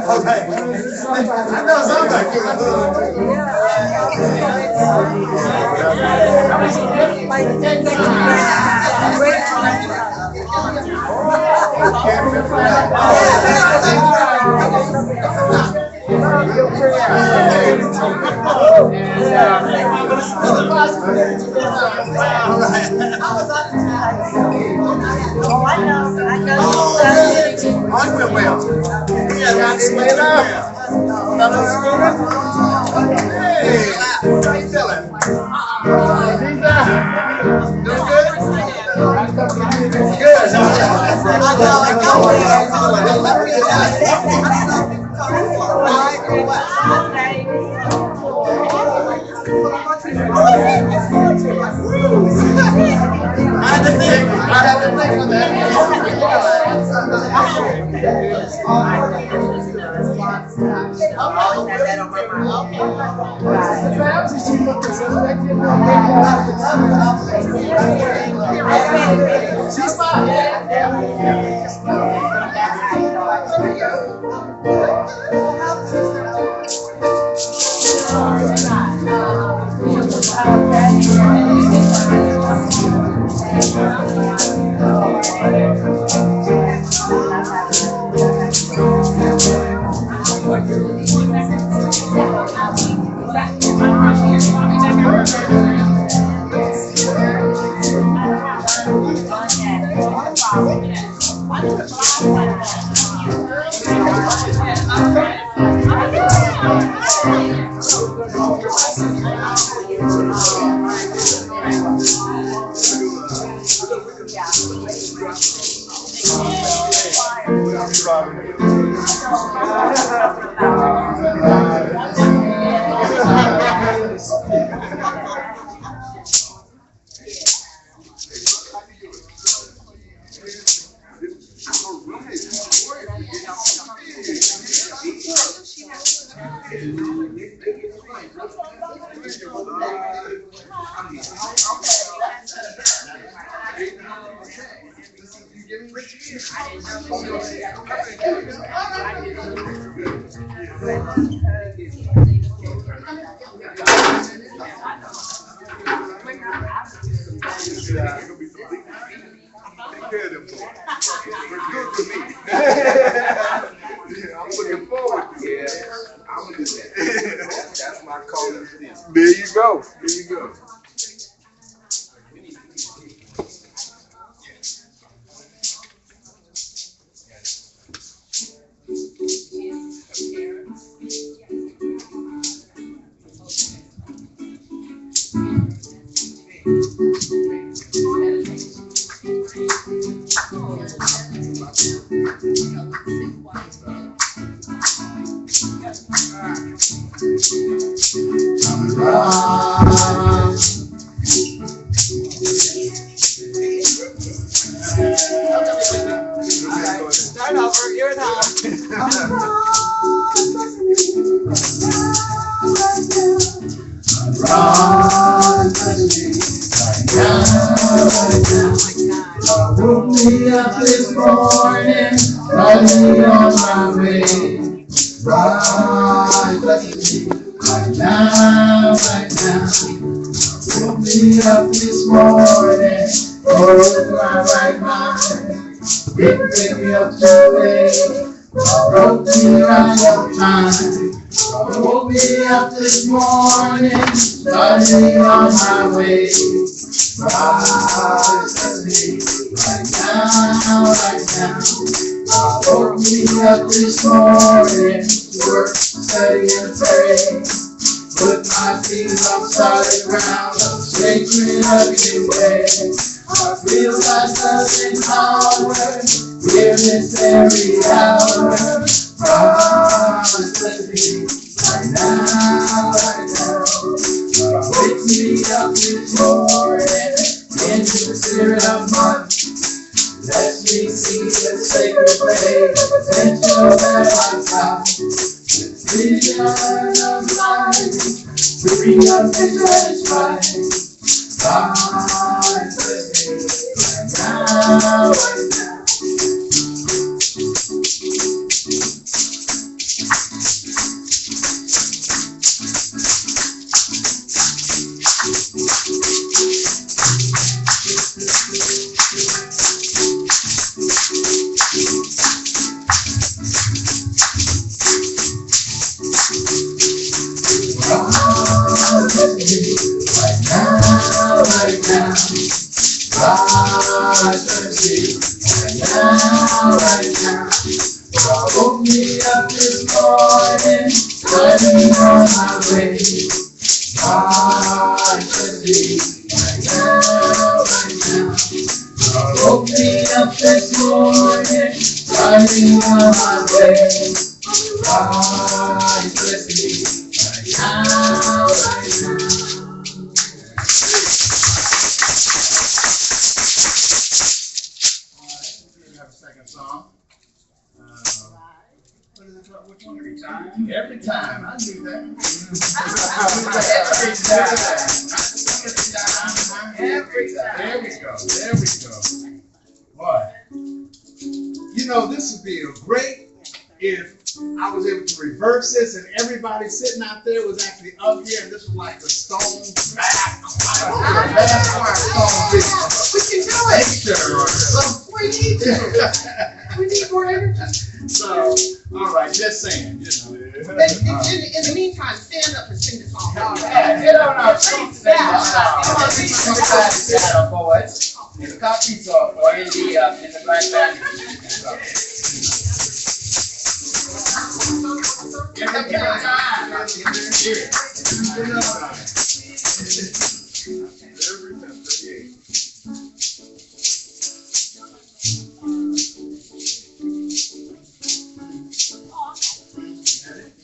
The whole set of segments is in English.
Okay. I know something. I went well. Yeah, got it later. Hey, how you feeling? Doing good? Good. I had to think of that. She's fine. I'm looking forward to it. I'm gonna do that. That's my call. There you go. There you go. Start over. You're it on. Woke me up this morning, started me on my way. Right, blessed me, right now, right now. Woke me up this morning, oh my right mind. Didn't take me up today, broke me right on time. Woke me up this morning, started me on my way. Right, blessed me, right now, right now. Woke me up this morning to work, study, and pray. Put my feet on solid ground, sacred every way. I feel like nothing power, here this every hour. Bless me right now, right now. Wake me up this morning into the spirit of month. Let me see the sacred place, potential that I found. Vision of life, to bring up the satisfied. God, bless me right now, right now. righteously, right now. God woke me up this morning, starting on my way. Righteously, right now. God woke me up this morning, starting on my way. Righteously, right now. Second song. What is it? Which one? Every time. Every time. I do that. Every time. There we go. There we go. Boy, you know, this would be a great if I was able to reverse this and everybody sitting out there was actually up here and this was like the stone back. We can do it. So we need to. We need more energy. So, all right, just saying. Just, in the meantime, stand up and sing the song. Get on our feet. Boys. In the coffee talk or in the black band.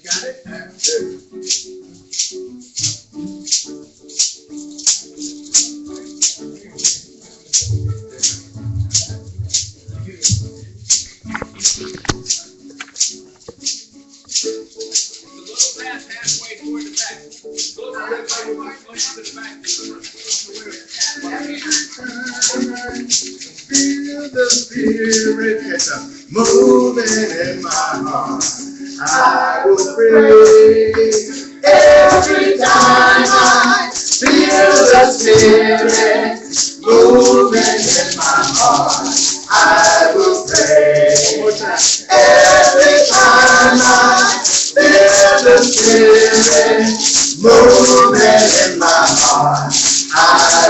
Got it? Halfway toward the back. Feel the Spirit moving in my heart. I will pray every time I feel the Spirit moving in my heart. I will pray every time I feel the Spirit moving in my heart. I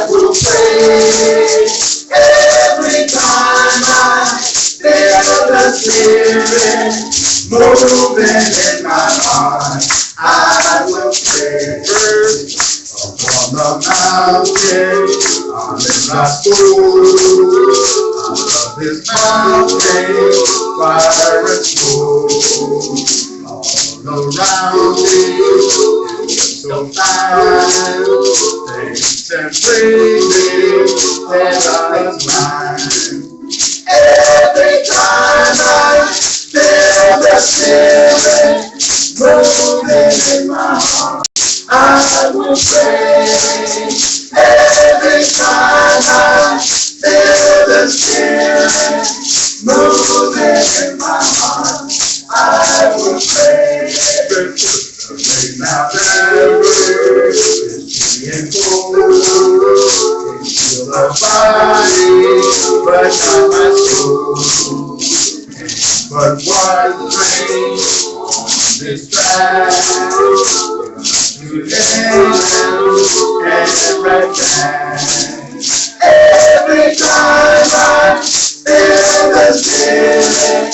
will pray every time I feel the Spirit moving in my heart. I will pray upon the mountain, I'm in my soul. I love His mountain, fire and smoke. All around me, so fine, things and praises, and I was mine. Every time I feel the Spirit moving in my heart, I will pray. Every time I feel the Spirit moving in my heart, I will pray. Now ever is being cold, can feel the body, but not my soul. But one thing on this track, to lay and right back. Every time I feel the Spirit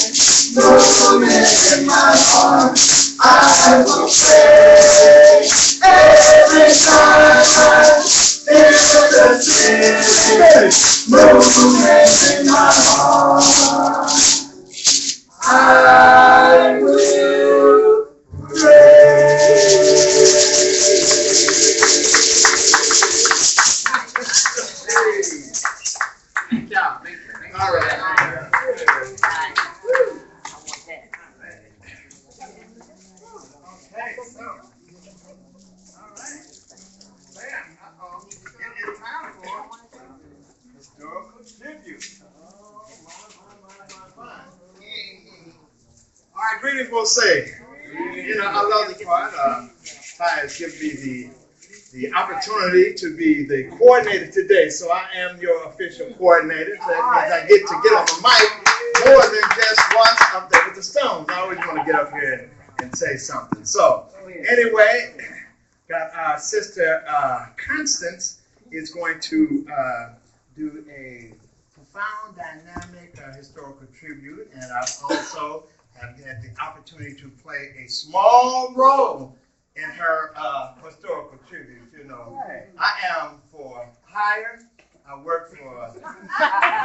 moving in my heart, I will pray. Every time I feel the Spirit moving in my heart, I will pray. All right. All right, greetings, we'll say. You know, I love this part. Ty has given me the opportunity to be the coordinator today, so I am your official coordinator. So that means I get to get on the mic more than just once up there with the Stones. I always want to get up here and say something. So, anyway, got our sister Constance is going to do a profound, dynamic historical tribute, and I also have had the opportunity to play a small role in her historical tribute. You know, I am for hire. I work for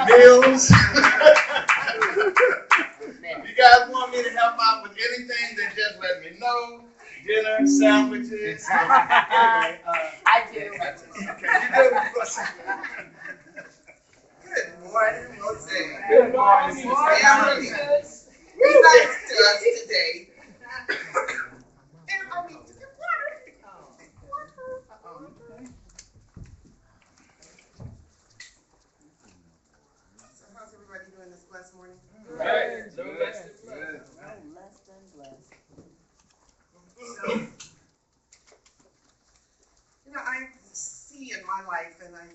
meals. If you guys want me to help out with anything, then just let me know. Dinner, sandwiches. Anyway, I do. okay, you do. Good morning, Wose. Good morning. Family. Be nice to us today. And I need to get water. So how's everybody doing this blessed morning? Good. No less than blessed. So, I see in my life and I,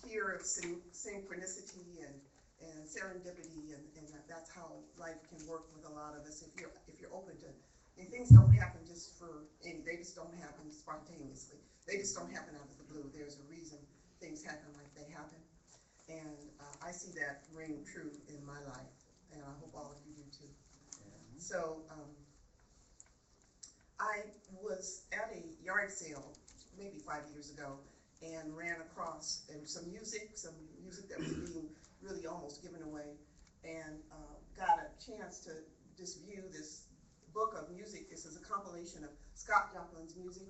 hear of synchronicity and serendipity and that's how life can work with a lot of us if you're open to, and things don't happen just they just don't happen spontaneously. They just don't happen out of the blue. There's a reason things happen like they happen. And I see that ring true in my life, and I hope all of you do too. So I was at a yard sale maybe 5 years ago and ran across some music that was being really almost given away, and got a chance to just view this book of music. This is a compilation of Scott Joplin's music.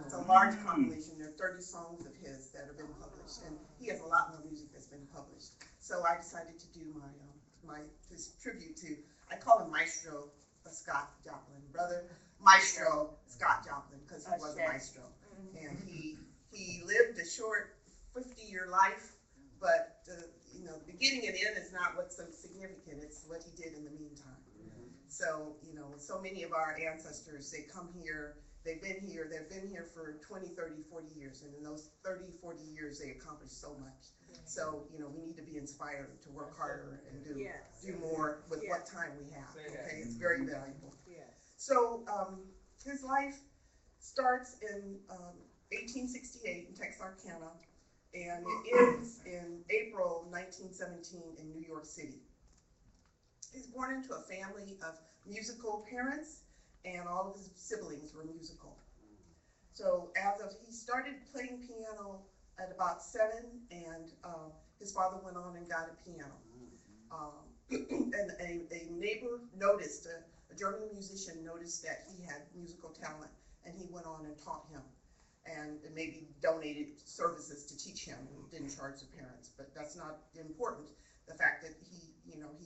It's a large compilation. There are 30 songs of his that have been published, and he has a lot more music that's been published. So I decided to do this tribute to, I call him Maestro Scott Joplin, brother Maestro Scott Joplin, because he was a maestro, and he lived a short 50-year life, but the beginning and end is not what's so significant. It's what he did in the meantime. So, so many of our ancestors, they come here, they've been here for 20, 30, 40 years, and in those 30, 40 years, they accomplished so much. So, we need to be inspired to work harder and do more with what time we have, okay? It's very valuable. So, his life starts in 1868 in Texarkana, and it ends in April 1917 in New York City. He's born into a family of musical parents, and all of his siblings were musical. So he started playing piano at about 7, and his father went on and got a piano. And a neighbor noticed, a German musician noticed that he had musical talent, and he went on and taught him, and maybe donated services to teach him, and didn't charge the parents, but that's not important. The fact that he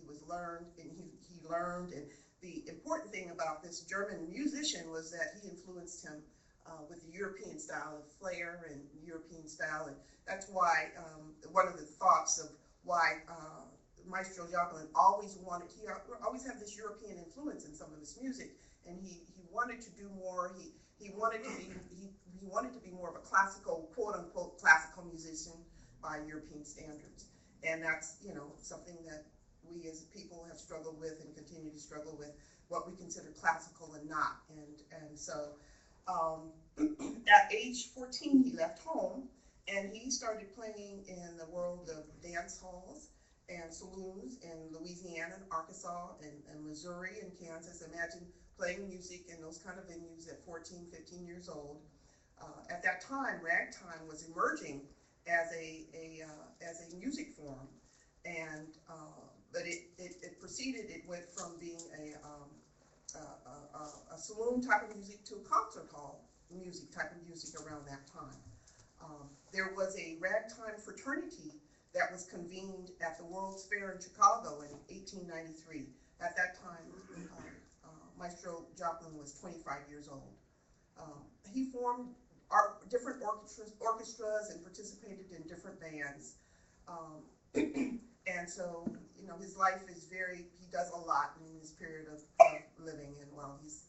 was learned, and he learned, and the important thing about this German musician was that he influenced him with the European style of flair and European style, and that's why one of the thoughts of why Maestro Joplin always had this European influence in some of his music, and he wanted to do more. He wanted to be more of a classical, quote unquote, classical musician by European standards, and that's something that we as people have struggled with and continue to struggle with, what we consider classical and not, and so at age 14 he left home and he started playing in the world of dance halls and saloons in Louisiana and Arkansas and Missouri and Kansas. Imagine playing music in those kind of venues at 14, 15 years old. At that time, ragtime was emerging as a music form, and but it proceeded. It went from being a saloon type of music to a concert hall music type of music around that time. There was a ragtime fraternity that was convened at the World's Fair in Chicago in 1893. At that time, Maestro Joplin was 25 years old. He formed different orchestras and participated in different bands. And so, his life is he does a lot in this period of living, and while he's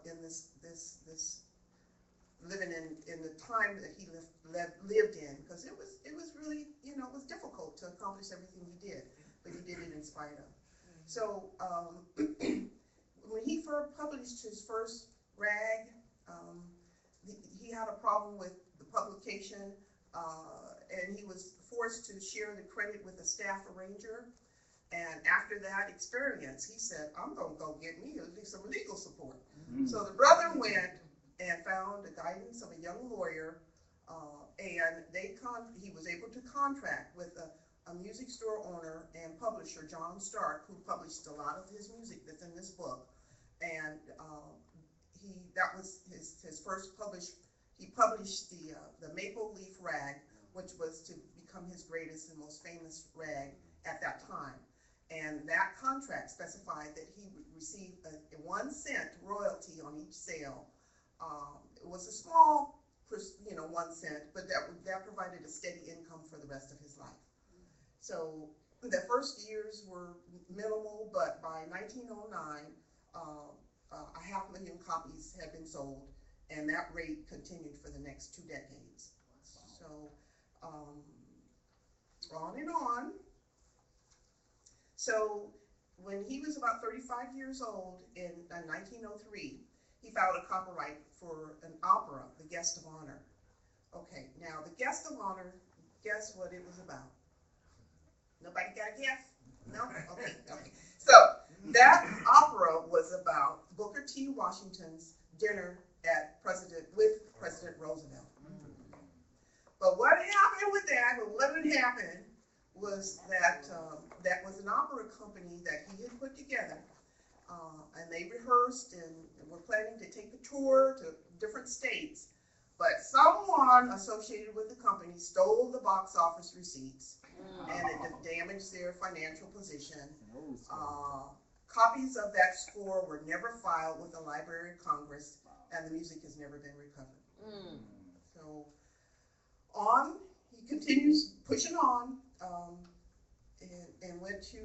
in this living in the time that he lived in, because it was really, it was difficult to accomplish everything he did, but he did it in spite of. So when he first published his first rag, he had a problem with the publication and he was forced to share the credit with a staff arranger. And after that experience, he said, I'm going to go get me some legal support. So the brother went and found the guidance of a young lawyer, and he was able to contract with a music store owner and publisher, John Stark, who published a lot of his music that's in this book. And that was his first published. He published the Maple Leaf Rag, which was to become his greatest and most famous rag at that time. And that contract specified that he would receive a 1 cent royalty on each sale. It was a small, 1 cent, but that provided a steady income for the rest of his life. So the first years were minimal, but by 1909, 500,000 copies had been sold, and that rate continued for the next 2 decades. So on and on. So when he was about 35 years old in 1903, he filed a copyright for an opera, The Guest of Honor. Okay, now The Guest of Honor, guess what it was about? Nobody got a guess? No? Okay. So that opera was about Booker T. Washington's dinner with President Roosevelt. But what happened with that, what had happened was that that was an opera company that he had put together, and they rehearsed and were planning to take a tour to different states, but someone associated with the company stole the box office receipts, and it damaged their financial position. Copies of that score were never filed with the Library of Congress, and the music has never been recovered. So he continues pushing on, and went to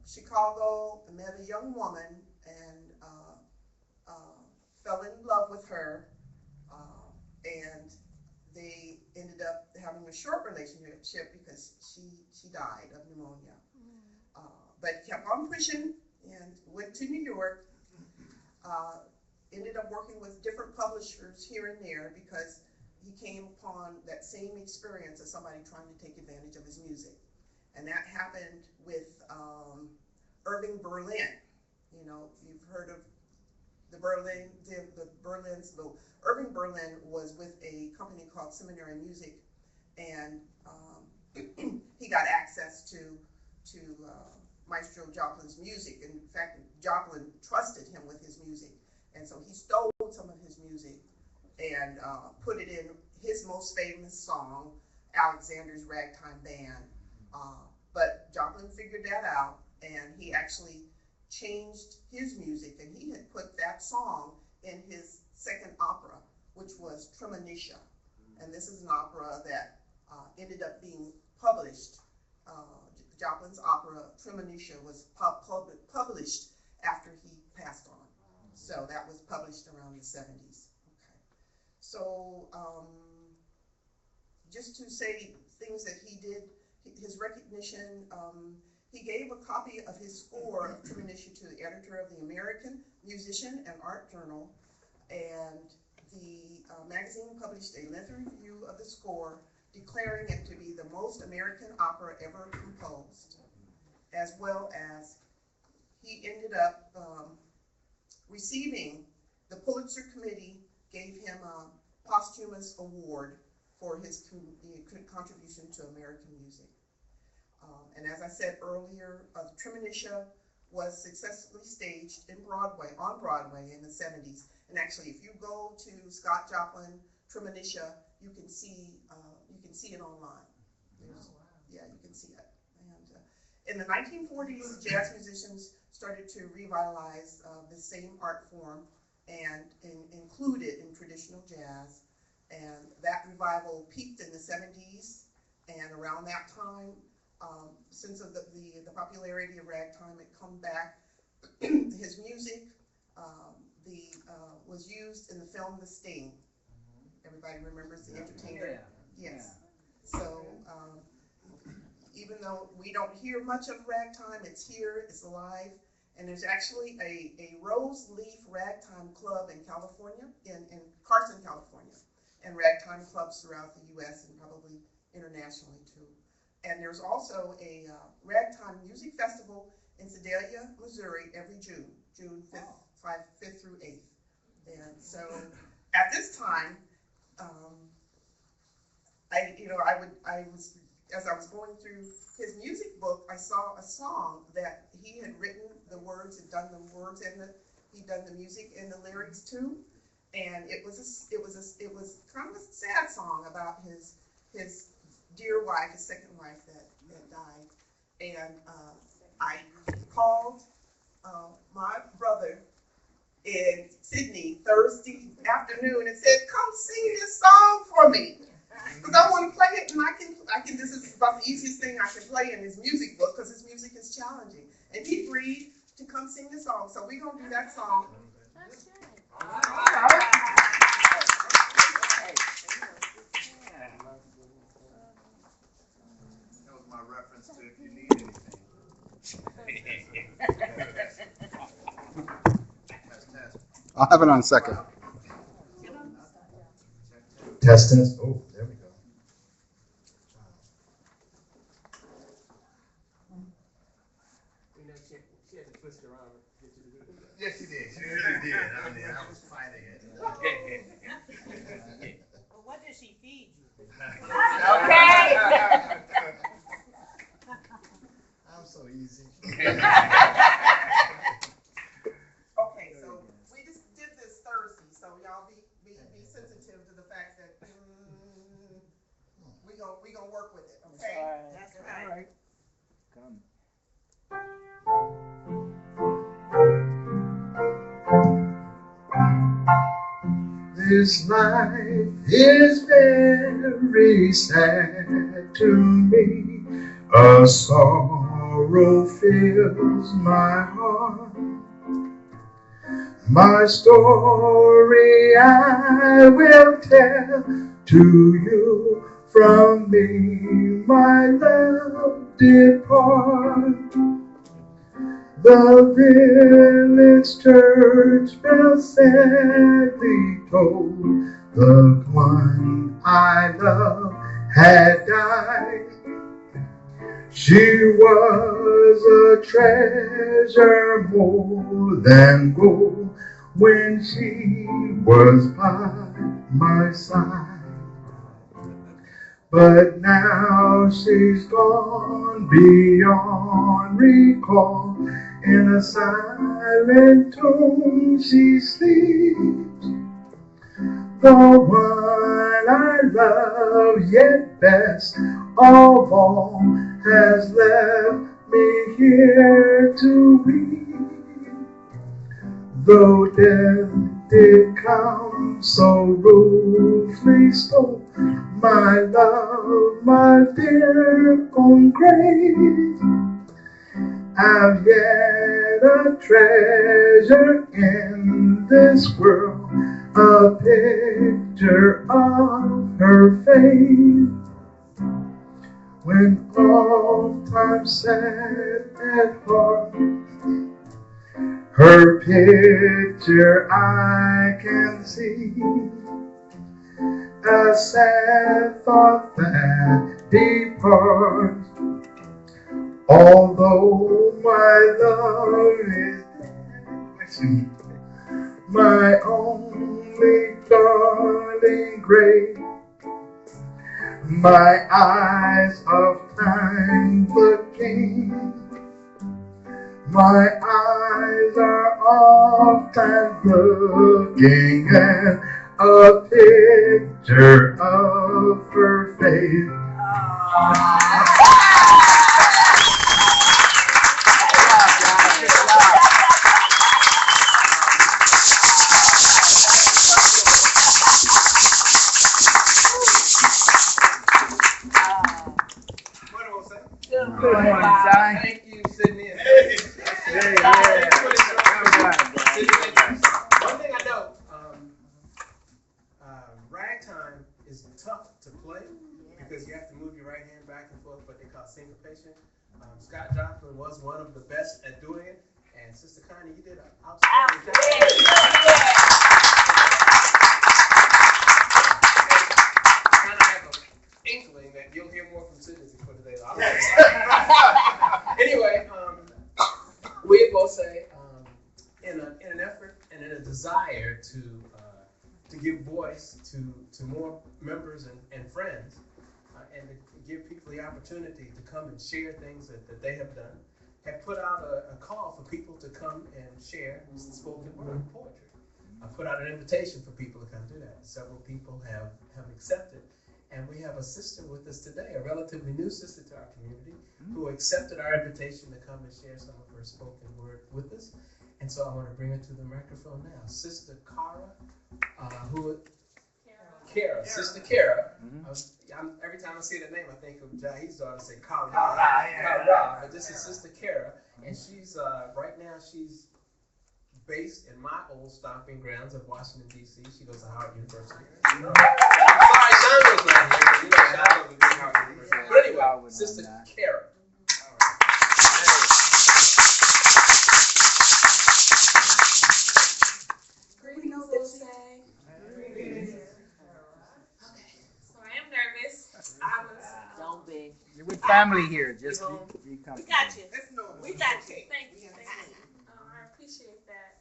Chicago and met a young woman and fell in love with her, and they ended up having a short relationship because she died of pneumonia. But kept on pushing and went to New York, ended up working with different publishers here and there because he came upon that same experience as somebody trying to take advantage of his music. And that happened with Irving Berlin. You've heard of the Berlins. So Irving Berlin was with a company called Seminary Music, and he got access to Maestro Joplin's music. In fact, Joplin trusted him with his music, and so he stole some of his music and put it in his most famous song, Alexander's Ragtime Band. But Joplin figured that out, and he actually changed his music, and he had put that song in his second opera, which was Tremonisha. And this is an opera that ended up being published. Joplin's opera, Tremonisha, was published after he passed on. So that was published around the 70s. Okay. So just to say things that he did, his recognition, he gave a copy of his score of Tremonisha to the editor of the American Musician and Art Journal, and the magazine published a lengthy review of the score, declaring it to be the most American opera ever composed, as well as he ended up receiving, the Pulitzer Committee gave him a posthumous award for his contribution to American music. And as I said earlier, Tremonisha was successfully staged on Broadway in the 70s. And actually, if you go to Scott Joplin Tremonisha, you can see it online. Yeah, you can see it. And in the 1940s, jazz musicians started to revitalize the same art form and include it in traditional jazz. And that revival peaked in the 70s, and around that time, since of the popularity of ragtime had come back, his music was used in the film The Sting. Everybody remembers the entertainer? Yes. So even though we don't hear much of ragtime, it's here, it's alive, and there's actually a Rose Leaf Ragtime Club in California, in Carson, California. and ragtime clubs throughout the U.S. and probably internationally too. And there's also a ragtime music festival in Sedalia, Missouri, every June 5th through 8th. And so at this time, as I was going through his music book, I saw a song that he had written the words and done the words and he'd done the music and the lyrics to, and it was kind of a sad song about his dear wife, his second wife that died, and I called my brother in Sydney Thursday afternoon and said, "Come sing this song for me, because I want to play it, and I can. This is about the easiest thing I can play in his music book because his music is challenging." And he agreed to come sing the song, so we're gonna do that song. That was my reference to if you need anything. I'll have it on second. Test, test. Oh, there we go. She had to twist around to get you to do it. Yes, she did. She really did. I mean, I was fighting it. Well, what does she feed you? Okay. I'm so easy. Okay, so we just did this Thursday, so y'all be sensitive to the fact that we gonna work with it, okay? That's right. Come. This life is very sad to me. A sorrow fills my heart. My story I will tell to you. From me my love depart. The village church bell sadly told the one I love had died. She was a treasure more than gold when she was by my side. But now she's gone beyond recall. In a silent tomb she sleeps. The one I love yet best of all has left me here to weep. Though death did come so ruthlessly stole my love, my dear own grave, I've yet a treasure in this world, a picture of her face. When oft I'm sad at heart, her picture I can see. A sad thought that departs. Although my love is dead, my only darling grace, my eyes of time looking, my eyes are often looking at a picture of her face. Good morning, Ty. Thank you, Sydney. One thing I know, ragtime is tough to play because you have to move your right hand back and forth, what they call syncopation. Scott Joplin was one of the best at doing it, and Sister Connie, you did an outstanding job. members and friends, and to give people the opportunity to come and share things that they have done, have put out a call for people to come and share spoken word poetry. I put out an invitation for people to come do that. Several people have accepted. And we have a sister with us today, a relatively new sister to our community, who accepted our invitation to come and share some of her spoken word with us. And so I want to bring her to the microphone now. Sister Kara, Sister Kara. Every time I say the name, I think of Jahid's daughter, say Kara. Kara. But this is Sister Kara, and she's right now she's based in my old stomping grounds of Washington, D.C. She goes to Howard University. Sorry, Shonda's not here, but you know Shonda would be Howard University. But anyway, Sister Kara. Greetings, Wose. Okay, so I am nervous. Don't be. You're with family here. Just be We comfortable. got you. We got you. Thank you. I appreciate that.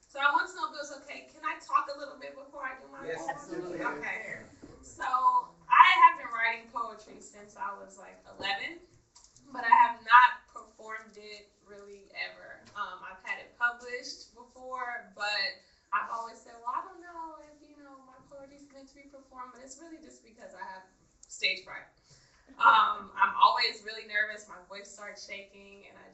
So I want to know if it was okay. Can I talk a little bit before I do my Yes, poem? absolutely. Okay. So I have been writing poetry since I was like 11, but I have not performed it really ever. I've had it published before, but I've always said, well, I don't know if, my poetry is meant to be performed, but it's really just because I have stage fright. I'm always really nervous. My voice starts shaking, and I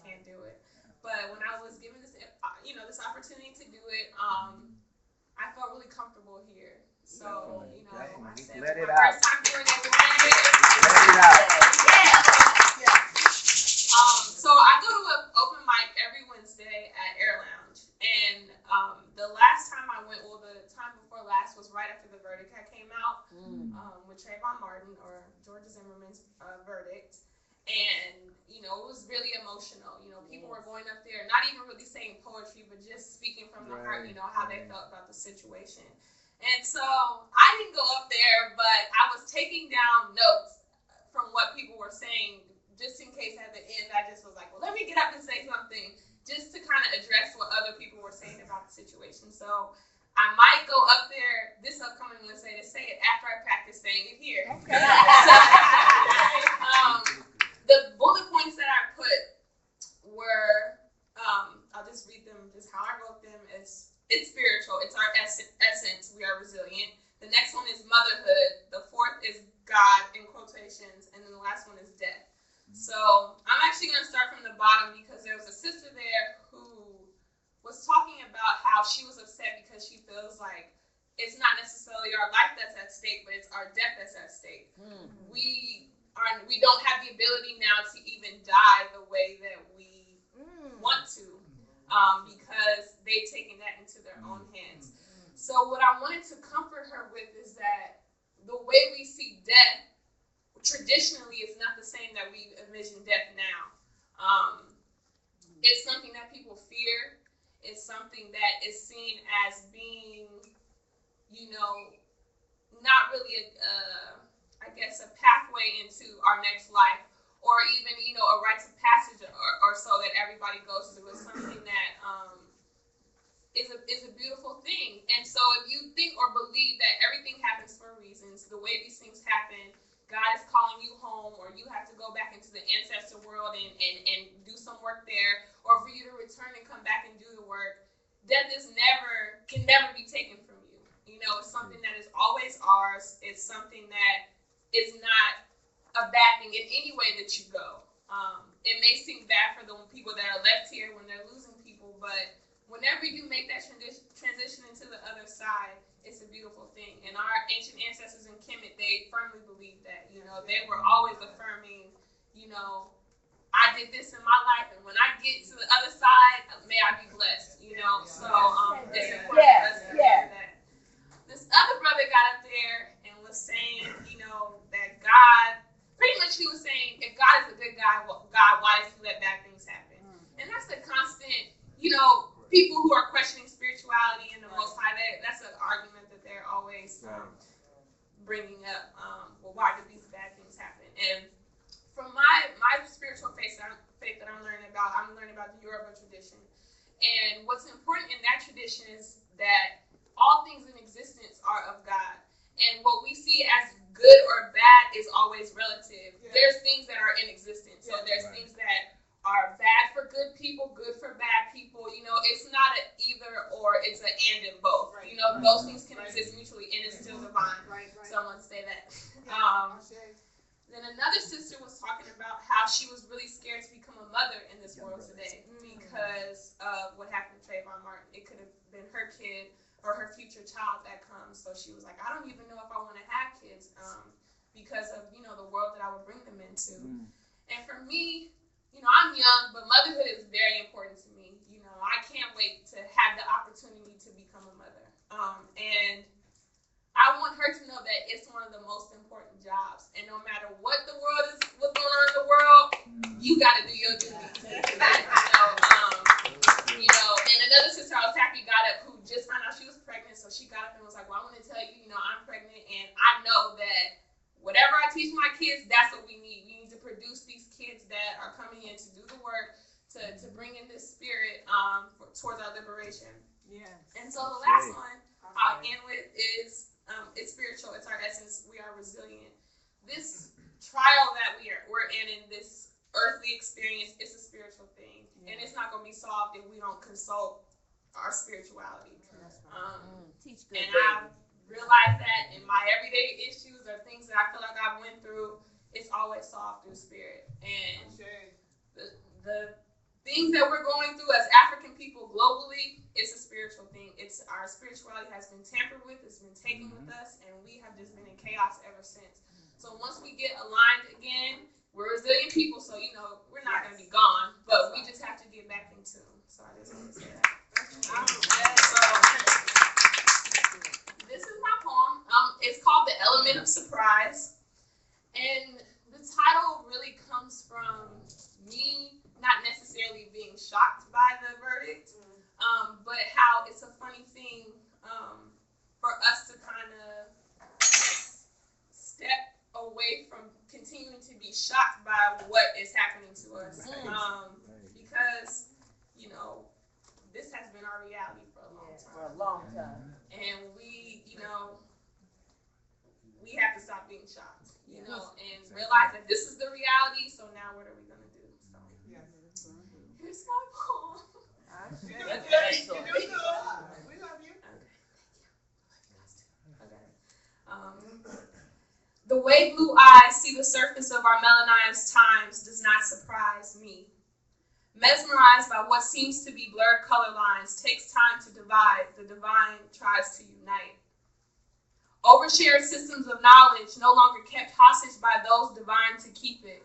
can't do it. But when I was given this, this opportunity to do it, I felt really comfortable here. So, I said, Let it's it my out. first time doing it. Let it out. So I go to an open mic every Wednesday at Air Lounge, and the last time I went, the time before last was right after the verdict had came out, with Trayvon Martin or George Zimmerman's verdict, and it was really emotional. People were going up there, not even really saying poetry, but just speaking from the heart. How they felt about the situation, and so I didn't go up there, but I was taking down notes from what people were saying. Just in case at the end, I just was like, well, let me get up and say something just to kind of address what other people were saying about the situation. So I might go up there this upcoming Wednesday to say it after I practice saying it here. Okay. The bullet points that I put were, I'll just read them just how I wrote them. It's spiritual. It's our essence. We are resilient. The next one is motherhood. The fourth is God in quotations. And then the last one is death. So I'm actually going to start from the bottom because there was a sister there who was talking about how she was upset because she feels like it's not necessarily our life that's at stake, but it's our death that's at stake. We don't have the ability now to even die the way that we want to, because they've taken that into their own hands. So what I wanted to comfort her with is that the way we see death traditionally is not the same that we envision death now. It's something that people fear. It's something that is seen as being, not really a pathway into our next life, or even, a rites of passage or so that everybody goes through. Is something that is a beautiful thing. And so if you think or believe that everything happens for reasons, the way these things happen, God is calling you home, or you have to go back into the ancestor world and do some work there, or for you to return and come back and do the work, death can never be taken from you. It's something that is always ours. It's something that is not a bad thing in any way that you go. It may seem bad for the people that are left here when they're losing people, but whenever you make that transition into the other side, it's a beautiful thing. And our ancient ancestors in Kemet, they firmly believed that. They were always affirming, I did this in my life, and when I get to the other side, may I be blessed. So it's important for us to hear that. This other brother got up there and was saying, that God, pretty much he was saying, if God is a good God, why does he let bad things happen? And that's the constant, people who are questioning spirituality and the Most High, that's an argument that they're always bringing up. Well, why do these bad things happen? And from my spiritual faith that I'm learning about the Yoruba tradition. And what's important in that tradition is that all things in existence are of God. And what we see as good or bad is always relative. There's things that are in existence. So there's things that are bad for good people, good for bad people. You know, it's not an either or, it's an and in both. You know, those things can exist mutually and it's still divine. Someone say that. Then another sister was talking about how she was really scared to become a mother in this world today because of what happened to Trayvon Martin. It could have been her kid or her future child that comes. So she was like, I don't even know if I want to have kids because of, you know, the world that I would bring them into. And for me, you know, I'm young, but motherhood is very important to me. You know, I can't wait to have the opportunity to become a mother. And I want her to know that it's one of the most important jobs. And no matter what's going on in the world, you got to do your duty. You know, and another sister I was happy got up who just found out she was pregnant. So she got up and was like, well, I want to tell you, you know, I'm pregnant. And I know that whatever I teach my kids, that's what we need. We need to produce these kids that are coming in to do the work, to bring in this spirit towards our liberation. Yeah. And so the last one I'll end with is it's spiritual. It's our essence. We are resilient. This trial that we're in this earthly experience, it's a spiritual thing, and it's not going to be solved if we don't consult our spirituality. And I've realized that in my everyday issues or things that I feel like I went through, it's always solved through spirit. And the things that we're going through as African people globally, it's a spiritual thing. It's our spirituality has been tampered with, it's been taken with us, and we have just been in chaos ever since. So once we get aligned again, we're resilient people, so you know we're not going to be gone, but we just have to get back in tune. So I just want to say that. So this is my poem. It's called "The Element of Surprise," and the title really comes from me not necessarily being shocked by the verdict, but how it's a funny thing for us to kind of step away from continuing to be shocked by what is happening to us, because, you know, this has been our reality for a long time. And we, you know, we have to stop being shocked, you know, and realize that this is the reality, so now what are we going to do? So, here's my poem. We love you. The way blue eyes see the surface of our melanized times does not surprise me. Mesmerized by what seems to be blurred color lines, takes time to divide, the divine tries to unite. Overshared systems of knowledge, no longer kept hostage by those divine to keep it,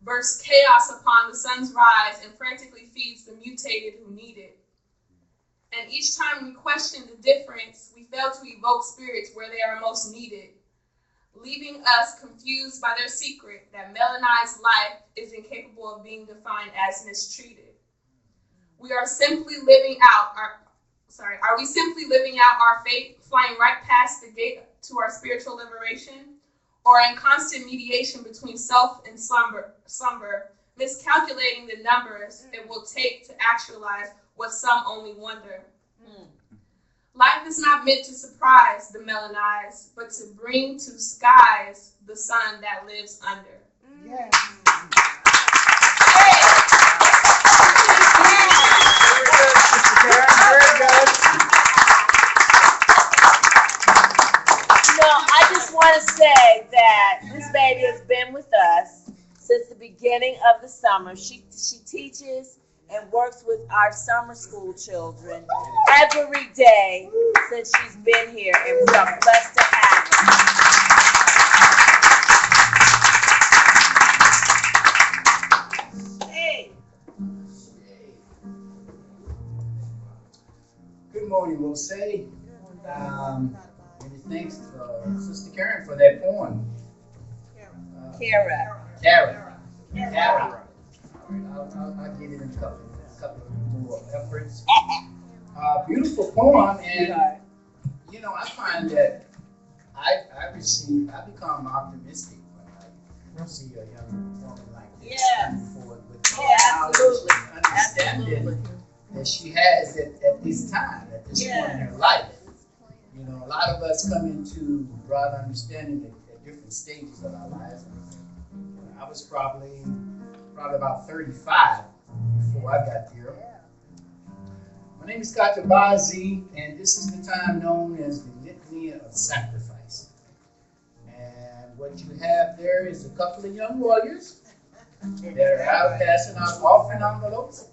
bursts chaos upon the sun's rise and frantically feeds the mutated who need it. And each time we question the difference, we fail to evoke spirits where they are most needed, leaving us confused by their secret that melanized life is incapable of being defined as mistreated. Are we simply living out our fate, flying right past the gate to our spiritual liberation, or in constant mediation between self and slumber, miscalculating the numbers it will take to actualize what some only wonder? Life is not meant to surprise the melanized, but to bring to skies the sun that lives under. Yeah. Very good. I just want to say that this baby has been with us since the beginning of the summer. She teaches and works with our summer school children every day since she's been here, and we are blessed to have her. Hey. Good morning, Wose. Many thanks to Sister Karen for that poem. Kara. I'll give it a couple more efforts. Beautiful poem, and you know, I find that I become optimistic when I see a young woman like this coming forward with knowledge and understanding that she has at this time, at this point in her life. You know, a lot of us come into broad understanding at different stages of our lives. I was probably about 35 before I got there. My name is Dr. Bazi, and this is the time known as the Litany of Sacrifice. And what you have there is a couple of young warriors that are out passing out offering envelopes.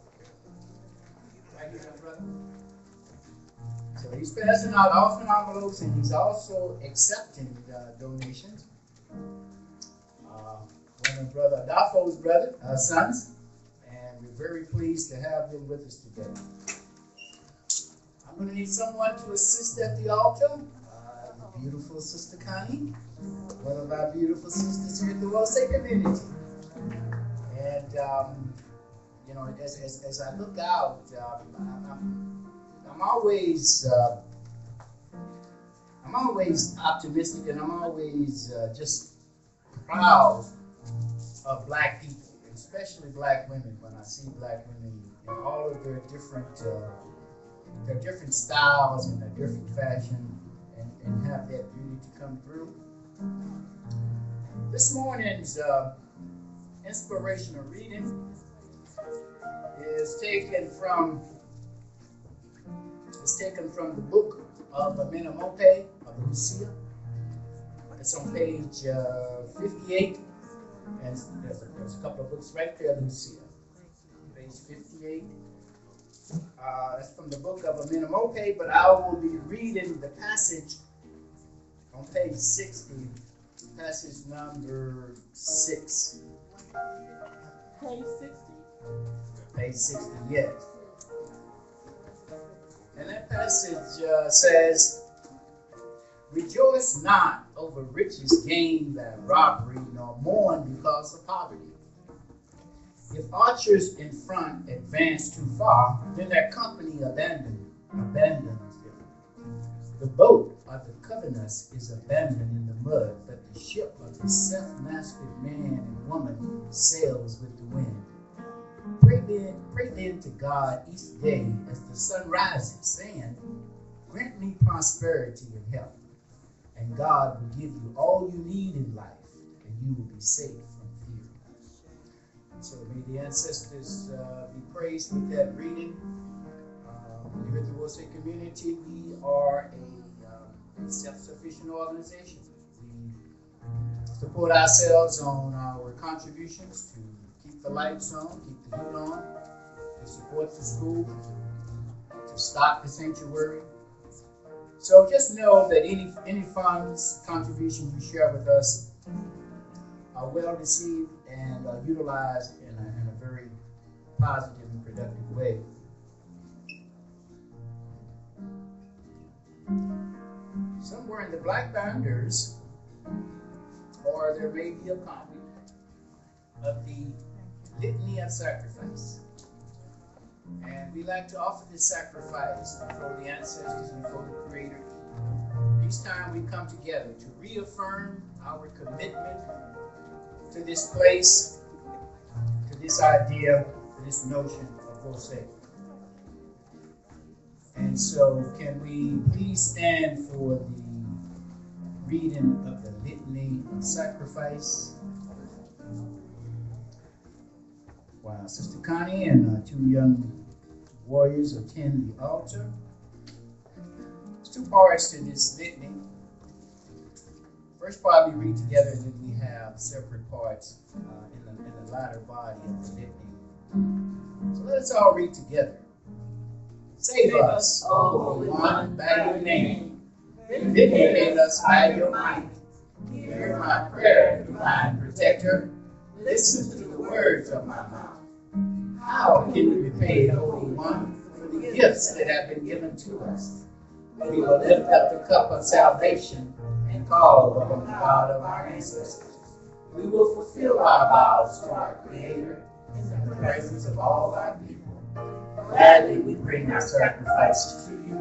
Right here, brother. So he's passing out offering envelopes, and he's also accepting donations. One of Brother Adafo's sons, and we're very pleased to have them with us today. I'm going to need someone to assist at the altar. The beautiful Sister Connie, one of our beautiful sisters here at the Wose community. And, you know, as I look out, I'm always optimistic, and I'm always just proud of Black people, especially Black women. When I see Black women in all of their different styles and their different fashion, and have that beauty to come through. This morning's inspirational reading is taken from the book of Amenemope of Lucia. It's on page 58, and there's a couple of books right there, Lucia. Page 58. That's from the book of Amenemope, but I will be reading the passage on page 60, passage number 6. Page 60? Page 60, yes. And that passage says, "Rejoice not over riches gained by robbery, nor mourn because of poverty. If archers in front advance too far, then their company abandons them. The boat of the covetous is abandoned in the mud, but the ship of the self-mastered man and woman sails with the wind. Pray then to God each day as the sun rises, saying, grant me prosperity and health, and God will give you all you need in life, and you will be safe from fear." So may the ancestors be praised with that reading. Here at the Wose community, we are a self-sufficient organization. We support ourselves on our contributions to keep the lights on, keep the heat on, to support the school, to stock the sanctuary. So just know that any funds, contributions you share with us are well received and utilized in a very positive and productive way. Somewhere in the black binders, or there may be a copy of the Litany of Sacrifice. And we like to offer this sacrifice before the ancestors and before the Creator. Each time we come together to reaffirm our commitment to this place, to this idea, to this notion of Wose. And so can we please stand for the reading of the Litany of Sacrifice? While Sister Connie and two young warriors attend the altar. There's two parts to this litany. First part we read together, and then we have separate parts in the latter body of the litany. So let us all read together. Save us, O Holy One, by your name. Vindicate us by your might. Hear my prayer, divine protector. Listen to the words of my mouth. How can we repay, Holy One, for the gifts that have been given to us? We will lift up the cup of salvation and call upon the God of our ancestors. We will fulfill our vows to our Creator in the presence of all our people. Gladly we bring our sacrifices to you.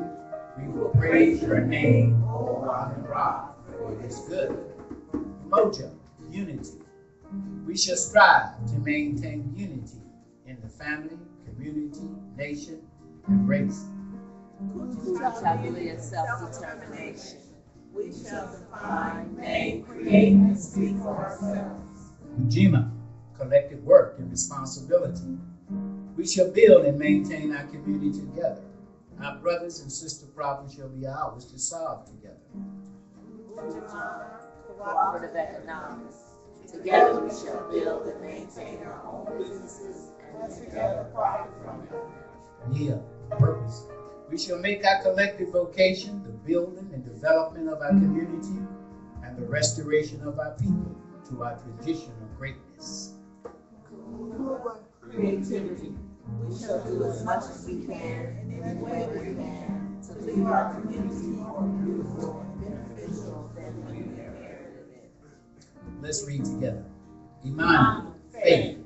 We will praise your name, O Amen Ra, for it is good. Moja, unity. We shall strive to maintain unity in the family, community, nation, and race. Who shall live self-determination. We shall define, name, create, and speak for ourselves. Ujima, collective work and responsibility. We shall build and maintain our community together. Our brothers and sister problems shall be ours to solve together. Cooperative economics. Together we shall build and maintain our own businesses and together profit from it. Yeah, purpose. We shall make our collective vocation the building and development of our community and the restoration of our people to our tradition of greatness. Creativity. We shall do as much as we can in any way we can to leave our community more beautiful and beneficial than we inherited it. Let's read together. Iman, faith.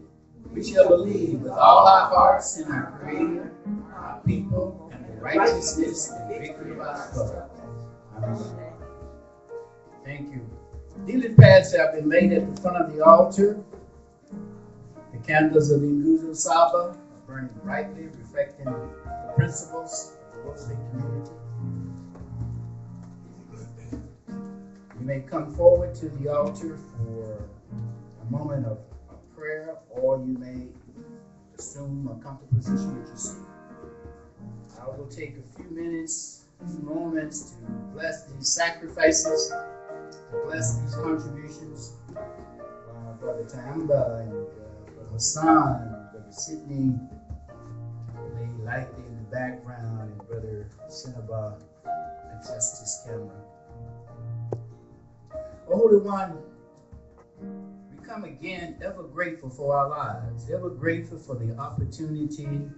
We shall believe with all our hearts in our Creator, our people, and the righteousness and victory of our struggle. Amen. Thank you. Kneeling pads have been laid at the front of the altar. The candles of the Nguzo Saba are burning brightly, reflecting the principles of the Wose community. You may come forward to the altar for a moment of prayer, or you may assume a comfortable position that you see. I will take a few minutes, a few moments to bless these sacrifices, to bless these contributions. Brother Tamba and Brother Hassan, and Brother Sidney, Lady Lightly in the background, and Brother Sinaba adjust his camera. Oh, Holy One, we come again ever grateful for our lives, ever grateful for the opportunity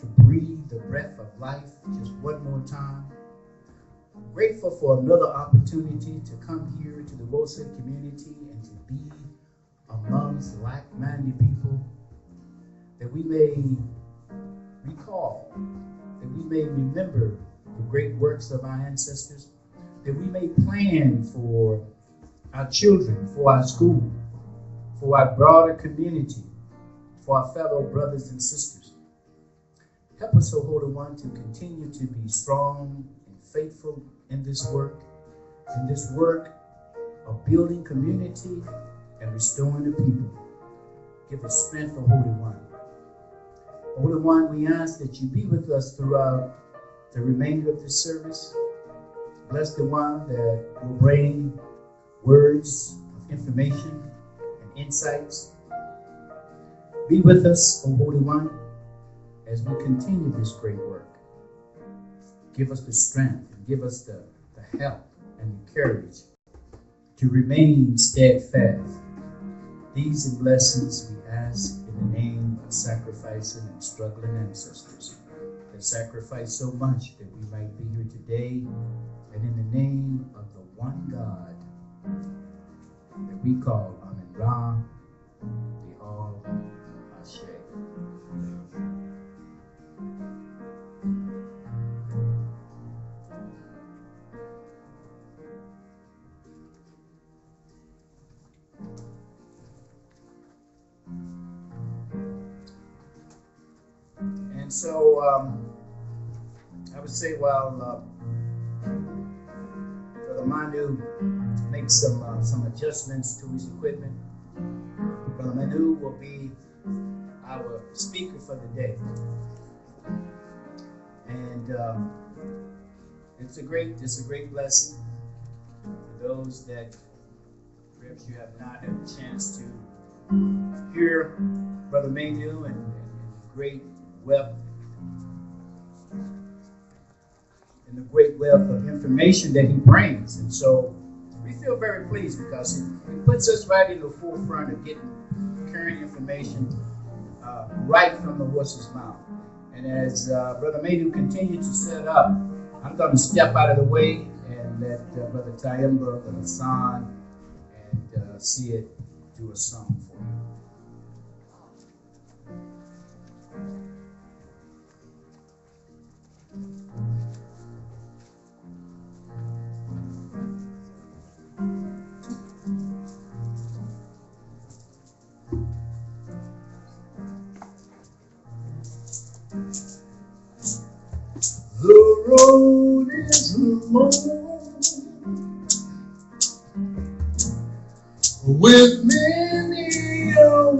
to breathe the breath of life just one more time. Grateful for another opportunity to come here to the Wose community and to be amongst like-minded people, that we may recall, that we may remember the great works of our ancestors, that we may plan for our children, for our school, for our broader community, for our fellow brothers and sisters. Help us, O Holy One, to continue to be strong and faithful in this work of building community and restoring the people. Give us strength, O Holy One. O Holy One, we ask that you be with us throughout the remainder of this service. Bless the one that will bring words of information and insights. Be with us, O Holy One, as we continue this great work. Give us the strength and give us the help and the courage to remain steadfast. These and blessings we ask in the name of sacrificing and struggling ancestors that sacrificed so much that we might be here today, and in the name of the one God that we call Amen Ra, the All Ashe. And so I would say while Brother Manu makes some adjustments to his equipment, Brother Manu will be our speaker for the day. And it's a great blessing for those that perhaps you have not had a chance to hear Brother Manu and great wealth and the great wealth of information that he brings. And so we feel very pleased because it puts us right in the forefront of getting current information right from the horse's mouth. And as Brother Manu continues to set up, I'm going to step out of the way and let Brother Tayamba, Brother Hassan, and Sid do a song for you. road is long with many a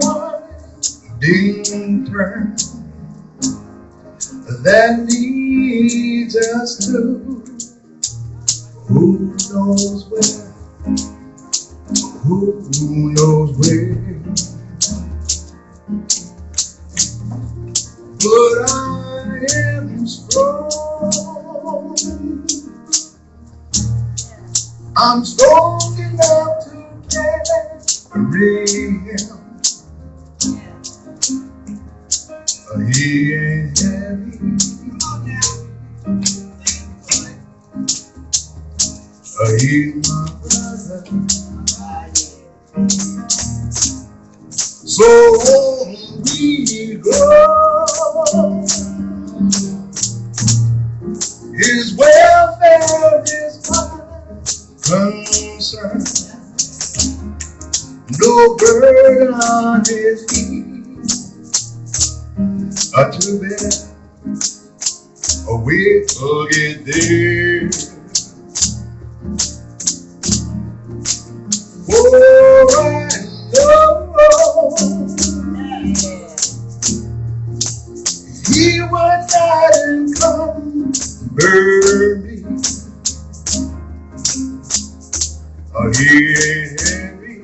winding turn that leads us to who knows where, who knows where. But I am strong. I'm strong enough to carry him. He ain't heavy. He's my brother. So on we go. His welfare is my concern. No burden on his feet to bear. We'll get there. Oh, I know he would not encumber me. He ain't heavy.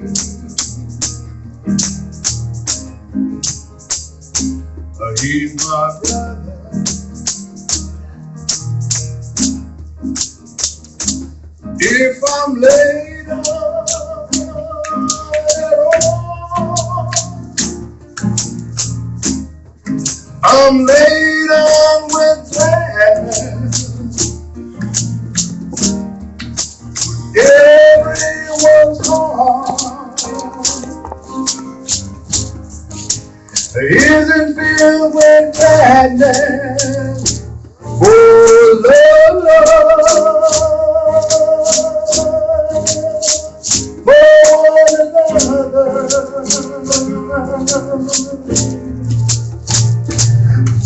He's my brother. If I'm laid on at all, I'm laid on with gladness. Everyone's heart isn't filled with gladness. Oh, Lord,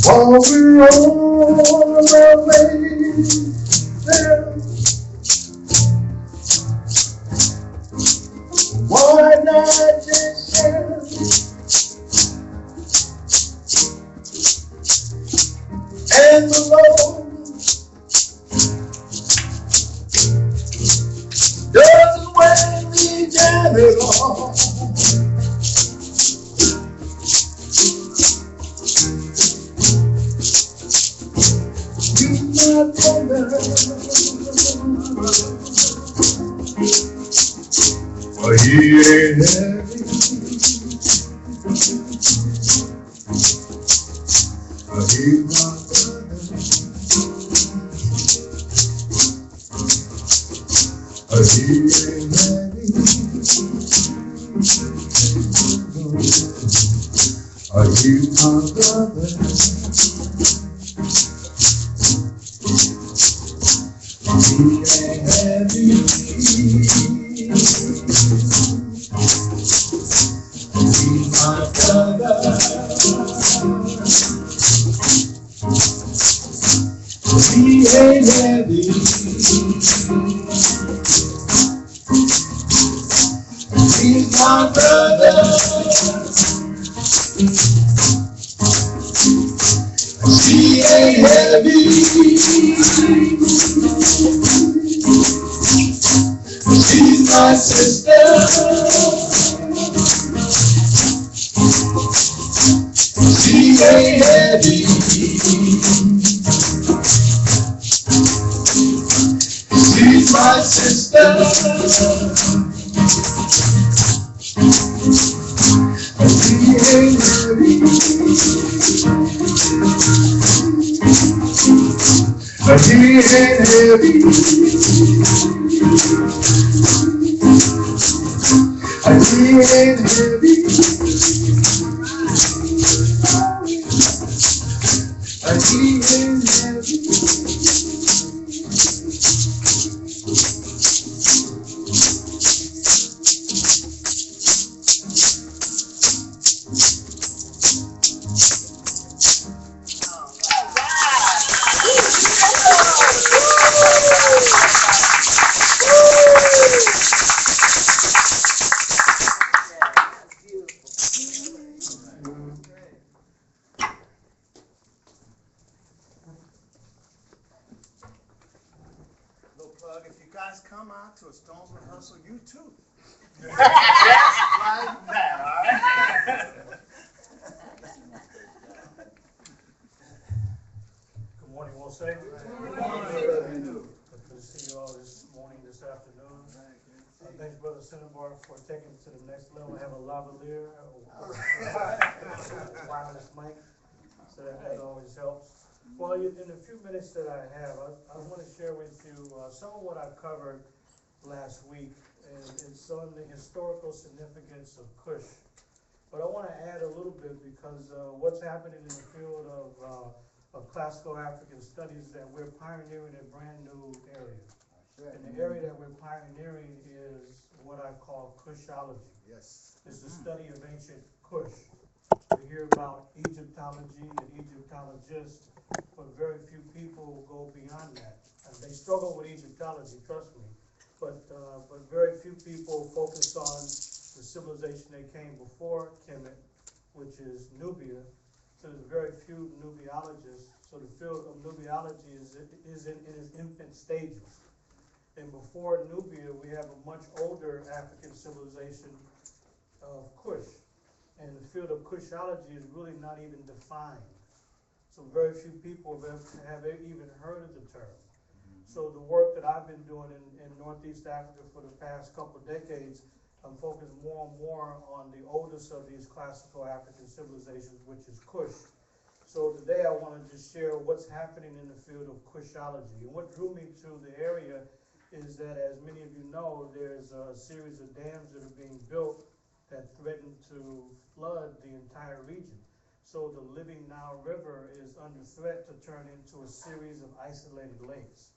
while we're on the way there, why not just share and the Lord doesn't weigh me down at all. You my brother, he ain't heavy. He's my brother. He ain't heavy. He's my brother. He ain't heavy. He's my brother. He ain't heavy. He's my brother. He ain't heavy. She's my sister. She ain't heavy. She's my sister. She ain't heavy. She ain't heavy. He ain't heavy. He ain't heavy. out to a Stones rehearsal, you too. Just like that, all right? Good morning, Wose. Good morning. Good to see you all this morning, this afternoon. Thanks, Brother Cinnabar, for taking it to the next level. Have a lavalier, wireless mic, so that always helps. Well, in the few minutes that I have, I want to share with you some of what I covered last week, and it's on the historical significance of Kush. But I want to add a little bit because what's happening in the field of classical African studies, that we're pioneering a brand new area. And the area that we're pioneering is what I call Kushology. Yes. It's the study of ancient Kush. We hear about Egyptology and Egyptologists, but very few people go beyond that. And they struggle with Egyptology, trust me. But very few people focus on the civilization that came before Kemet, which is Nubia. So there's very few Nubiologists. So the field of Nubiology is in its infant stages. And before Nubia, we have a much older African civilization of Kush. And the field of Kushology is really not even defined. So very few people have even heard of the term. So the work that I've been doing in Northeast Africa for the past couple of decades, I'm focused more and more on the oldest of these classical African civilizations, which is Kush. So today I want to just share what's happening in the field of Kushology. And what drew me to the area is that, as many of you know, there's a series of dams that are being built that threaten to flood the entire region. So the living Nile River is under threat to turn into a series of isolated lakes.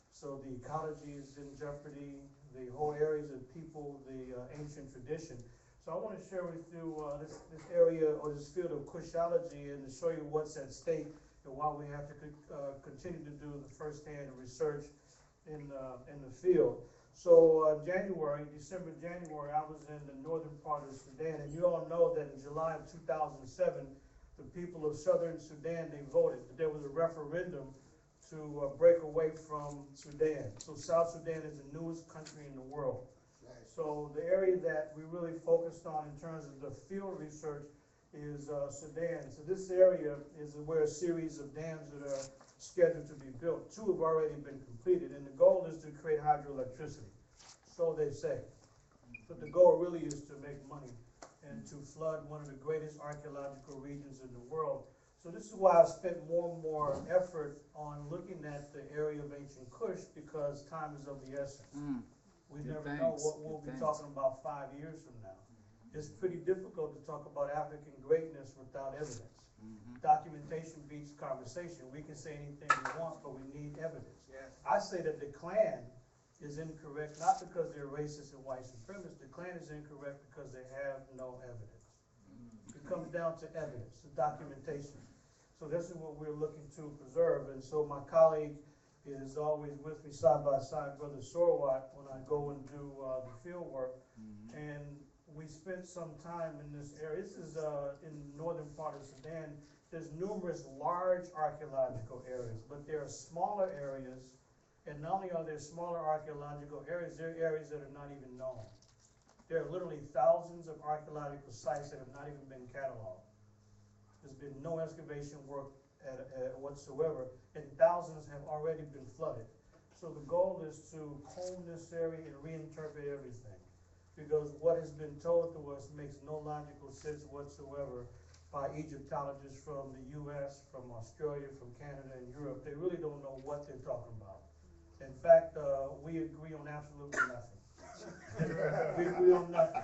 So the ecology is in jeopardy, the whole areas of people, the ancient tradition. So I want to share with you this area, or this field of Kushology, and to show you what's at stake and why we have to continue to do the first-hand research in the field. So December, January, I was in the northern part of Sudan, and you all know that in July of 2007, the people of southern Sudan, they voted. There was a referendum to break away from Sudan. So South Sudan is the newest country in the world. So the area that we really focused on in terms of the field research is Sudan. So this area is where a series of dams that are scheduled to be built. 2 have already been completed, and the goal is to create hydroelectricity. So they say. But the goal really is to make money and to flood one of the greatest archaeological regions in the world. So this is why I've spent more and more effort on looking at the area of ancient Kush, because time is of the essence. We never know what we'll be talking about 5 years from now. It's pretty difficult to talk about African greatness without evidence. Documentation beats conversation. We can say anything we want, but we need evidence. I say that the Klan is incorrect, not because they're racist and white supremacists. The Klan is incorrect because they have no evidence. It comes down to evidence, the documentation. So this is what we're looking to preserve. And so my colleague is always with me side by side, Brother Sorwat, when I go and do the field work. And we spent some time in this area. This is in the northern part of Sudan. There's numerous large archaeological areas, but there are smaller areas. And not only are there smaller archaeological areas, there are areas that are not even known. There are literally thousands of archaeological sites that have not even been cataloged. There's been no excavation work whatsoever, and thousands have already been flooded. So the goal is to comb this area and reinterpret everything, because what has been told to us makes no logical sense whatsoever by Egyptologists from the U.S., from Australia, from Canada, and Europe. They really don't know what they're talking about. In fact, we agree on absolutely nothing. We agree on nothing.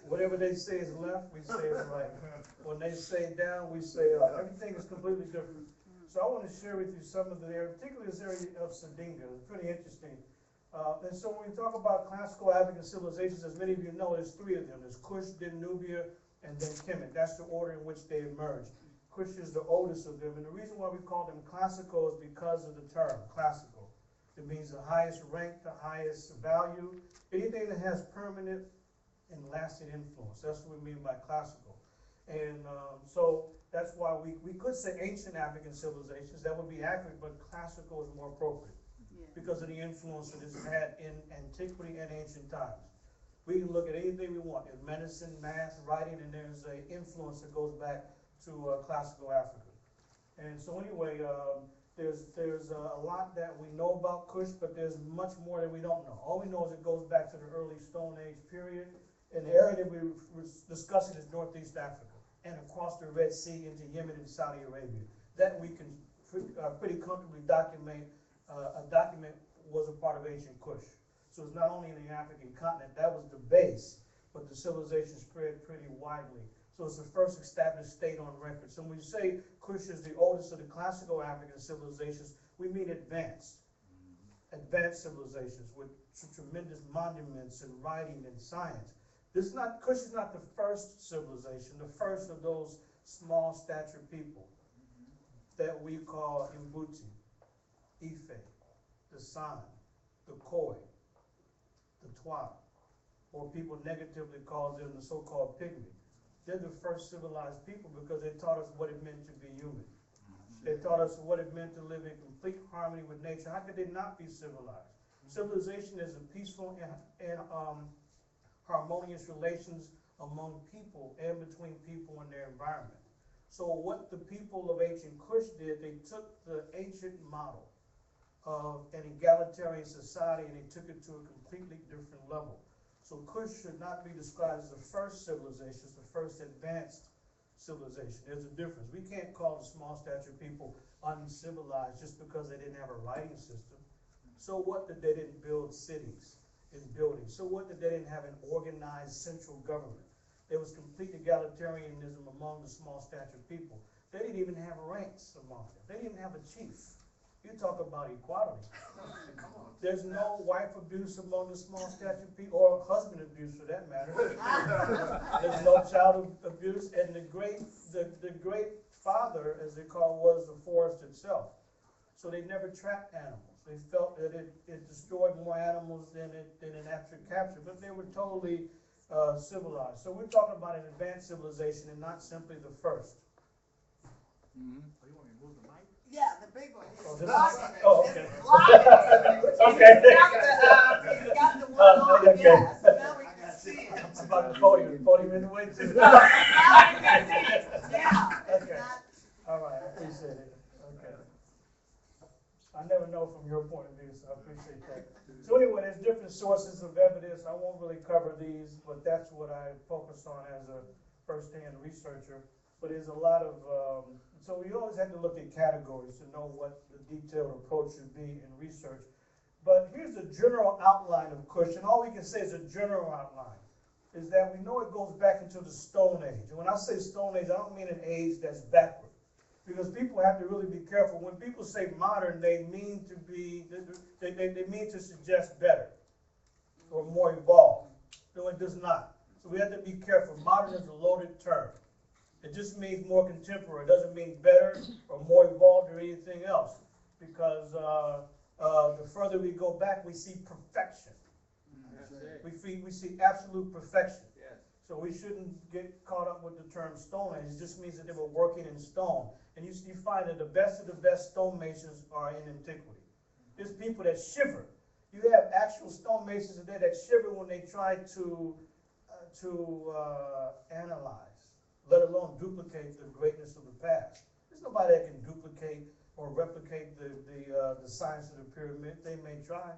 Whatever they say is left, we say is right. When they say down, we say up. Everything is completely different. So I want to share with you some of the area, particularly this area of Sandinga. It's pretty interesting. And so when we talk about classical African civilizations, as many of you know, there's 3 of them. There's Kush, then Nubia, and then Kemet. That's the order in which they emerged. Kush is the oldest of them. And the reason why we call them classical is because of the term, classical. It means the highest rank, the highest value, anything that has permanent and lasting influence. That's what we mean by classical. And so that's why we could say ancient African civilizations. That would be accurate, but classical is more appropriate. because of the influence that it's had in antiquity and ancient times. We can look at anything we want in medicine, math, writing, and there's an influence that goes back to classical Africa. And so anyway, there's a lot that we know about Kush, but there's much more that we don't know. All we know is it goes back to the early Stone Age period, and the area that we were discussing is Northeast Africa, and across the Red Sea into Yemen and Saudi Arabia. That we can pretty comfortably document was a part of ancient Kush. So it's not only in the African continent, that was the base, but the civilization spread pretty widely. So it's the first established state on record. So when we say Kush is the oldest of the classical African civilizations, we mean advanced civilizations with tremendous monuments and writing and science. Kush is not the first civilization, the first of those small stature people that we call Mbuti, Ife, the San, the Khoi, the Twa, or people negatively call them the so-called pygmy. They're the first civilized people because they taught us what it meant to be human. They taught us what it meant to live in complete harmony with nature. How could they not be civilized? Civilization is a peaceful and harmonious relations among people and between people and their environment. So what the people of ancient Kush did, they took the ancient model of an egalitarian society and they took it to a completely different level. So Kush should not be described as the first civilization, it's the first advanced civilization. There's a difference. We can't call the small stature people uncivilized just because they didn't have a writing system. So what that they didn't build cities and buildings? So what that they didn't have an organized central government? There was complete egalitarianism among the small stature people. They didn't even have ranks among them. They didn't even have a chief. You talk about equality. There's no wife abuse among the small stature people, or husband abuse for that matter. There's no child abuse, and the great father, as they call it, was the forest itself. So they never trapped animals. They felt that it destroyed more animals than it actually captured, but they were totally civilized. So we're talking about an advanced civilization and not simply the first. Mm-hmm. Oh, you want me to move the mic? Yeah, the big one. Okay. Okay. You got the one on, Okay. yeah, so now we can see it. It's about the podium. The podium in the way too. Yeah. Okay. All right, I appreciate it. Okay. I never know from your point of view, so I appreciate that. So anyway, there's different sources of evidence. I won't really cover these, but that's what I focus on as a first-hand researcher. But there's a lot of, so we always have to look at categories to know what the detailed approach should be in research. But here's the general outline of Kush, and all we can say is a general outline, is that we know it goes back into the Stone Age. And when I say Stone Age, I don't mean an age that's backward, because people have to really be careful. When people say modern, they mean to be, they mean to suggest better or more evolved. No, it does not. So we have to be careful. Modern is a loaded term. It just means more contemporary. It doesn't mean better or more evolved or anything else, because the further we go back, we see perfection. We see absolute perfection. Yes. So we shouldn't get caught up with the term stone age. It just means that they were working in stone. And you find that the best of the best stonemasons are in antiquity. There's people that shiver. You have actual stonemasons today that shiver when they try to analyze, let alone duplicate the greatness of the past. There's nobody that can duplicate or replicate the science of the pyramid. They may try,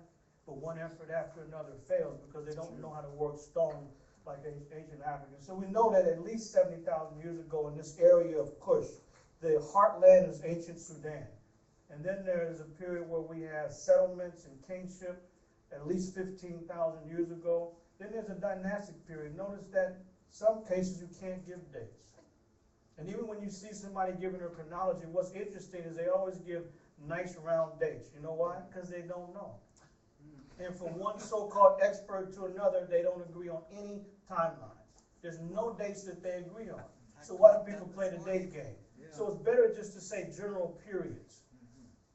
but one effort after another fails because they don't know how to work stone like ancient Africans. So we know that at least 70,000 years ago in this area of Kush, the heartland is ancient Sudan. And then there is a period where we have settlements and kingship at least 15,000 years ago. Then there's a dynastic period. Notice that some cases you can't give dates. And even when you see somebody giving a chronology, what's interesting is they always give nice round dates. You know why? Because they don't know. And from one so-called expert to another, they don't agree on any timeline. There's no dates that they agree on. So why do people play the date game? So it's better just to say general periods.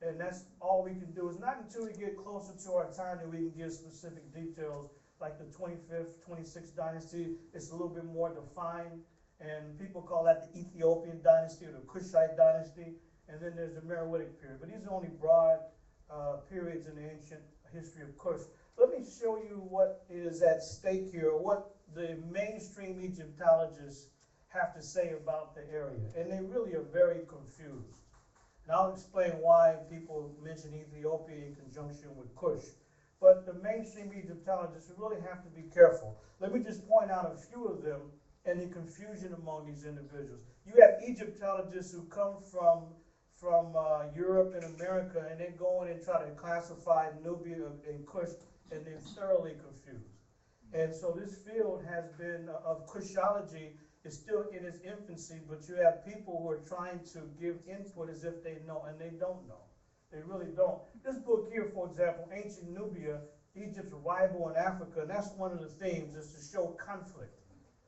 And that's all we can do. It's not until we get closer to our time that we can give specific details, like the 25th, 26th dynasty. It's a little bit more defined. And people call that the Ethiopian dynasty or the Kushite dynasty. And then there's the Meroitic period. But these are only broad periods in the ancient history of Kush. Let me show you what is at stake here, what the mainstream Egyptologists have to say about the area. And they really are very confused. And I'll explain why people mention Ethiopia in conjunction with Kush. But the mainstream Egyptologists really have to be careful. Let me just point out a few of them and the confusion among these individuals. You have Egyptologists who come from Europe and America, and they go in and try to classify Nubia and Kush, and they're thoroughly confused. And so this field has been of Kushology is still in its infancy, but you have people who are trying to give input as if they know, and they don't know. They really don't. This book here, for example, Ancient Nubia, Egypt's Arrival in Africa, and that's one of the themes, is to show conflict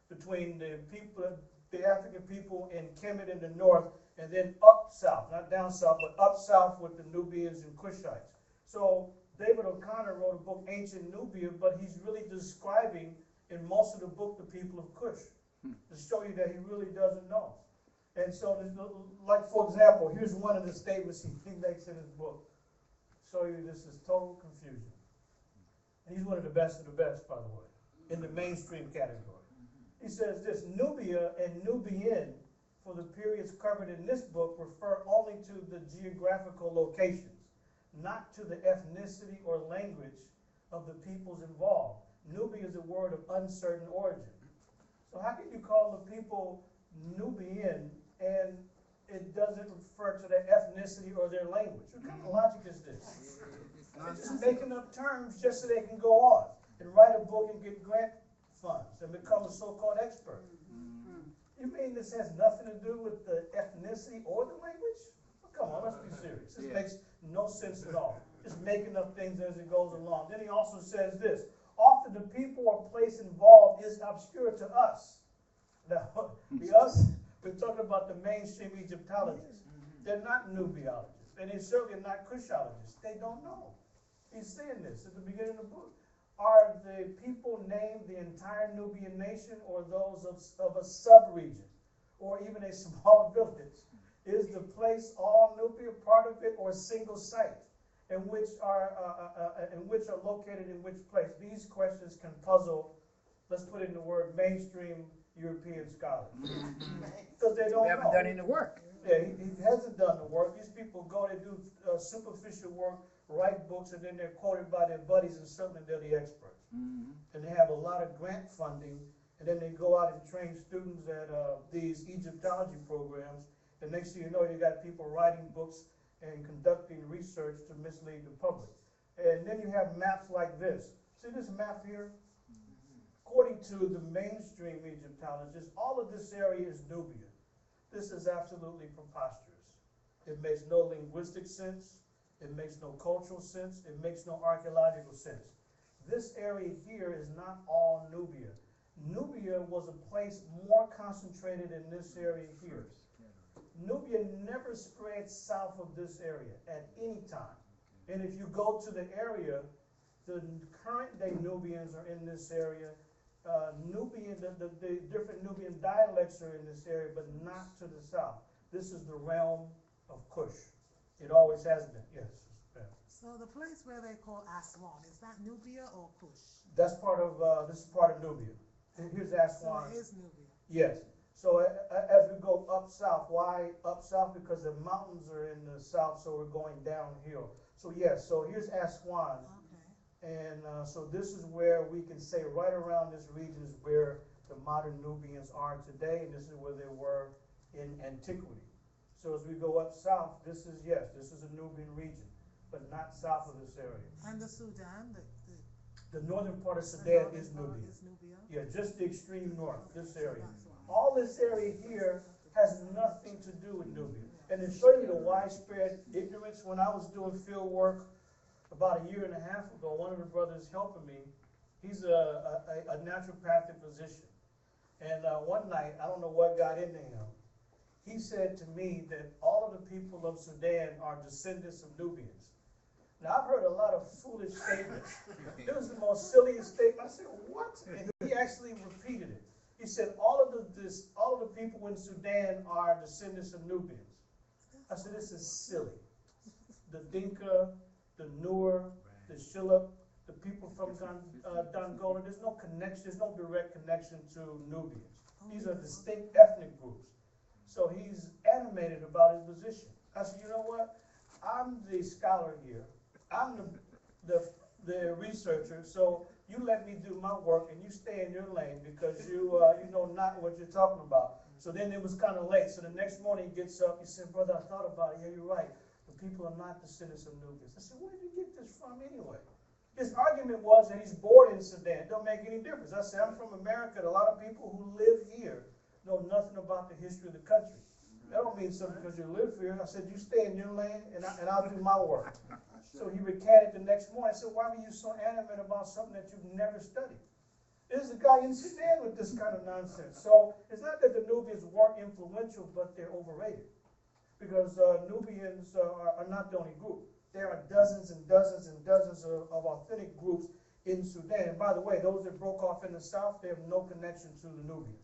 between the people, the African people in Kemet in the north, and then up south, not down south, but up south with the Nubians and Kushites. So David O'Connor wrote a book, Ancient Nubia, but he's really describing in most of the book the people of Kush, to show you that he really doesn't know. And so, like for example, here's one of the statements he makes in his book. Show you this is total confusion. And he's one of the best by the way, in the mainstream category. He says this: Nubia and Nubian, for the periods covered in this book, refer only to the geographical locations, not to the ethnicity or language of the peoples involved. Nubia is a word of uncertain origin. So how can you call the people Nubian and it doesn't refer to their ethnicity or their language? What kind of logic is this? They're just making up terms just so they can go on and write a book and get grant funds and become a so-called expert. You mean this has nothing to do with the ethnicity or the language? Well, come on, let's be serious. This makes no sense at all. Just making up things as it goes along. Then he also says this: often the people or place involved is obscure to us. Now, the us, we're talking about the mainstream Egyptologists. They're not Nubiologists, and they're certainly not Kushologists. They don't know. He's saying this at the beginning of the book. Are the people named the entire Nubian nation, or those of a sub-region, or even a small village? Is the place all Nubia, part of it, or a single site? And which are located in which place? These questions can puzzle, let's put in the word, mainstream European scholars. Because they don't know. We haven't done any work. Yeah, he hasn't done the work. These people go, they do superficial work, write books, and then they're quoted by their buddies, and certainly they're the experts. And they have a lot of grant funding, and then they go out and train students at these Egyptology programs. And next thing you know, you got people writing books and conducting research to mislead the public. And then you have maps like this. See this map here? According to the mainstream Egyptologists, all of this area is Nubia. This is absolutely preposterous. It makes no linguistic sense. It makes no cultural sense. It makes no archaeological sense. This area here is not all Nubia. Nubia was a place more concentrated in this area here. Nubia never spread south of this area at any time. And if you go to the area, the current day Nubians are in this area. The different Nubian dialects are in this area, but not to the south. This is the realm of Kush. It always has been, yes. So the place where they call Aswan, is that Nubia or Kush? That's part of, this is part of Nubia. Here's Aswan. So it is Nubia. Yes. So as we go up south, why up south? Because the mountains are in the south, so we're going downhill. So yes, so here's Aswan. Okay. And so this is where we can say right around this region is where the modern Nubians are today, and this is where they were in antiquity. So as we go up south, this is a Nubian region, but not south of this area. And the Sudan, The northern part of Sudan is Nubia. Yeah, just the extreme north, this area. All this area here has nothing to do with Nubia. And to show you the widespread ignorance, when I was doing field work about a year and a half ago, one of the brothers helping me, he's a naturopathic physician. And one night, I don't know what got into him, he said to me that all of the people of Sudan are descendants of Nubians. Now, I've heard a lot of foolish statements. It was the most silliest statement. I said, what? And he actually repeated it. He said, all of the people in Sudan are descendants of Nubians. I said, this is silly. The Dinka, the Nur, the Shilluk, the people from Dongola. There's no connection, there's no direct connection to Nubians. These are distinct ethnic groups. So he's animated about his position. I said, you know what? I'm the scholar here. I'm the researcher. So you let me do my work and you stay in your lane because you know not what you're talking about. So then it was kind of late. So the next morning he gets up. He said, brother, I thought about it. Yeah, you're right. The people are not descendants of Nubians. I said, where did you get this from anyway? His argument was that he's born in Sudan. It don't make any difference. I said, I'm from America. And a lot of people who live here know nothing about the history of the country. That don't mean something because you live here. I said, you stay in your lane and I'll do my work. So he recanted the next morning. I said, why were you so adamant about something that you've never studied? There's a guy in Sudan with this kind of nonsense. So it's not that the Nubians weren't influential, but they're overrated. Because Nubians are not the only group. There are dozens and dozens and dozens of authentic groups in Sudan. And by the way, those that broke off in the south, they have no connection to the Nubians.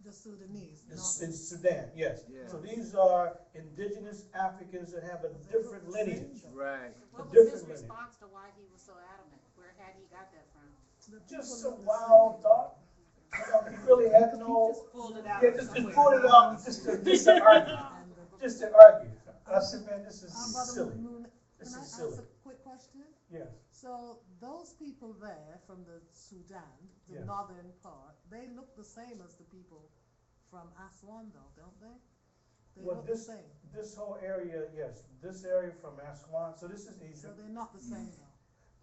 The Sudanese. In Sudan, yes. Yeah. So these are indigenous Africans that have a different lineage. Right. What A was his different lineage. response to why he was so adamant? Where had he got that from? Just some wild thought. He really had no. Just pulled it out. Yeah, just pulled it out just to argue. Just to argue. I said, man, this is silly. This Can I is silly. ask a quick question? Yes. So those people there from the Sudan, the Yes. northern part, they look the same as the people from Aswan though, don't they? They Well, look this the same. this whole area, yes, this area from Aswan. So this is So Egypt. they're not the same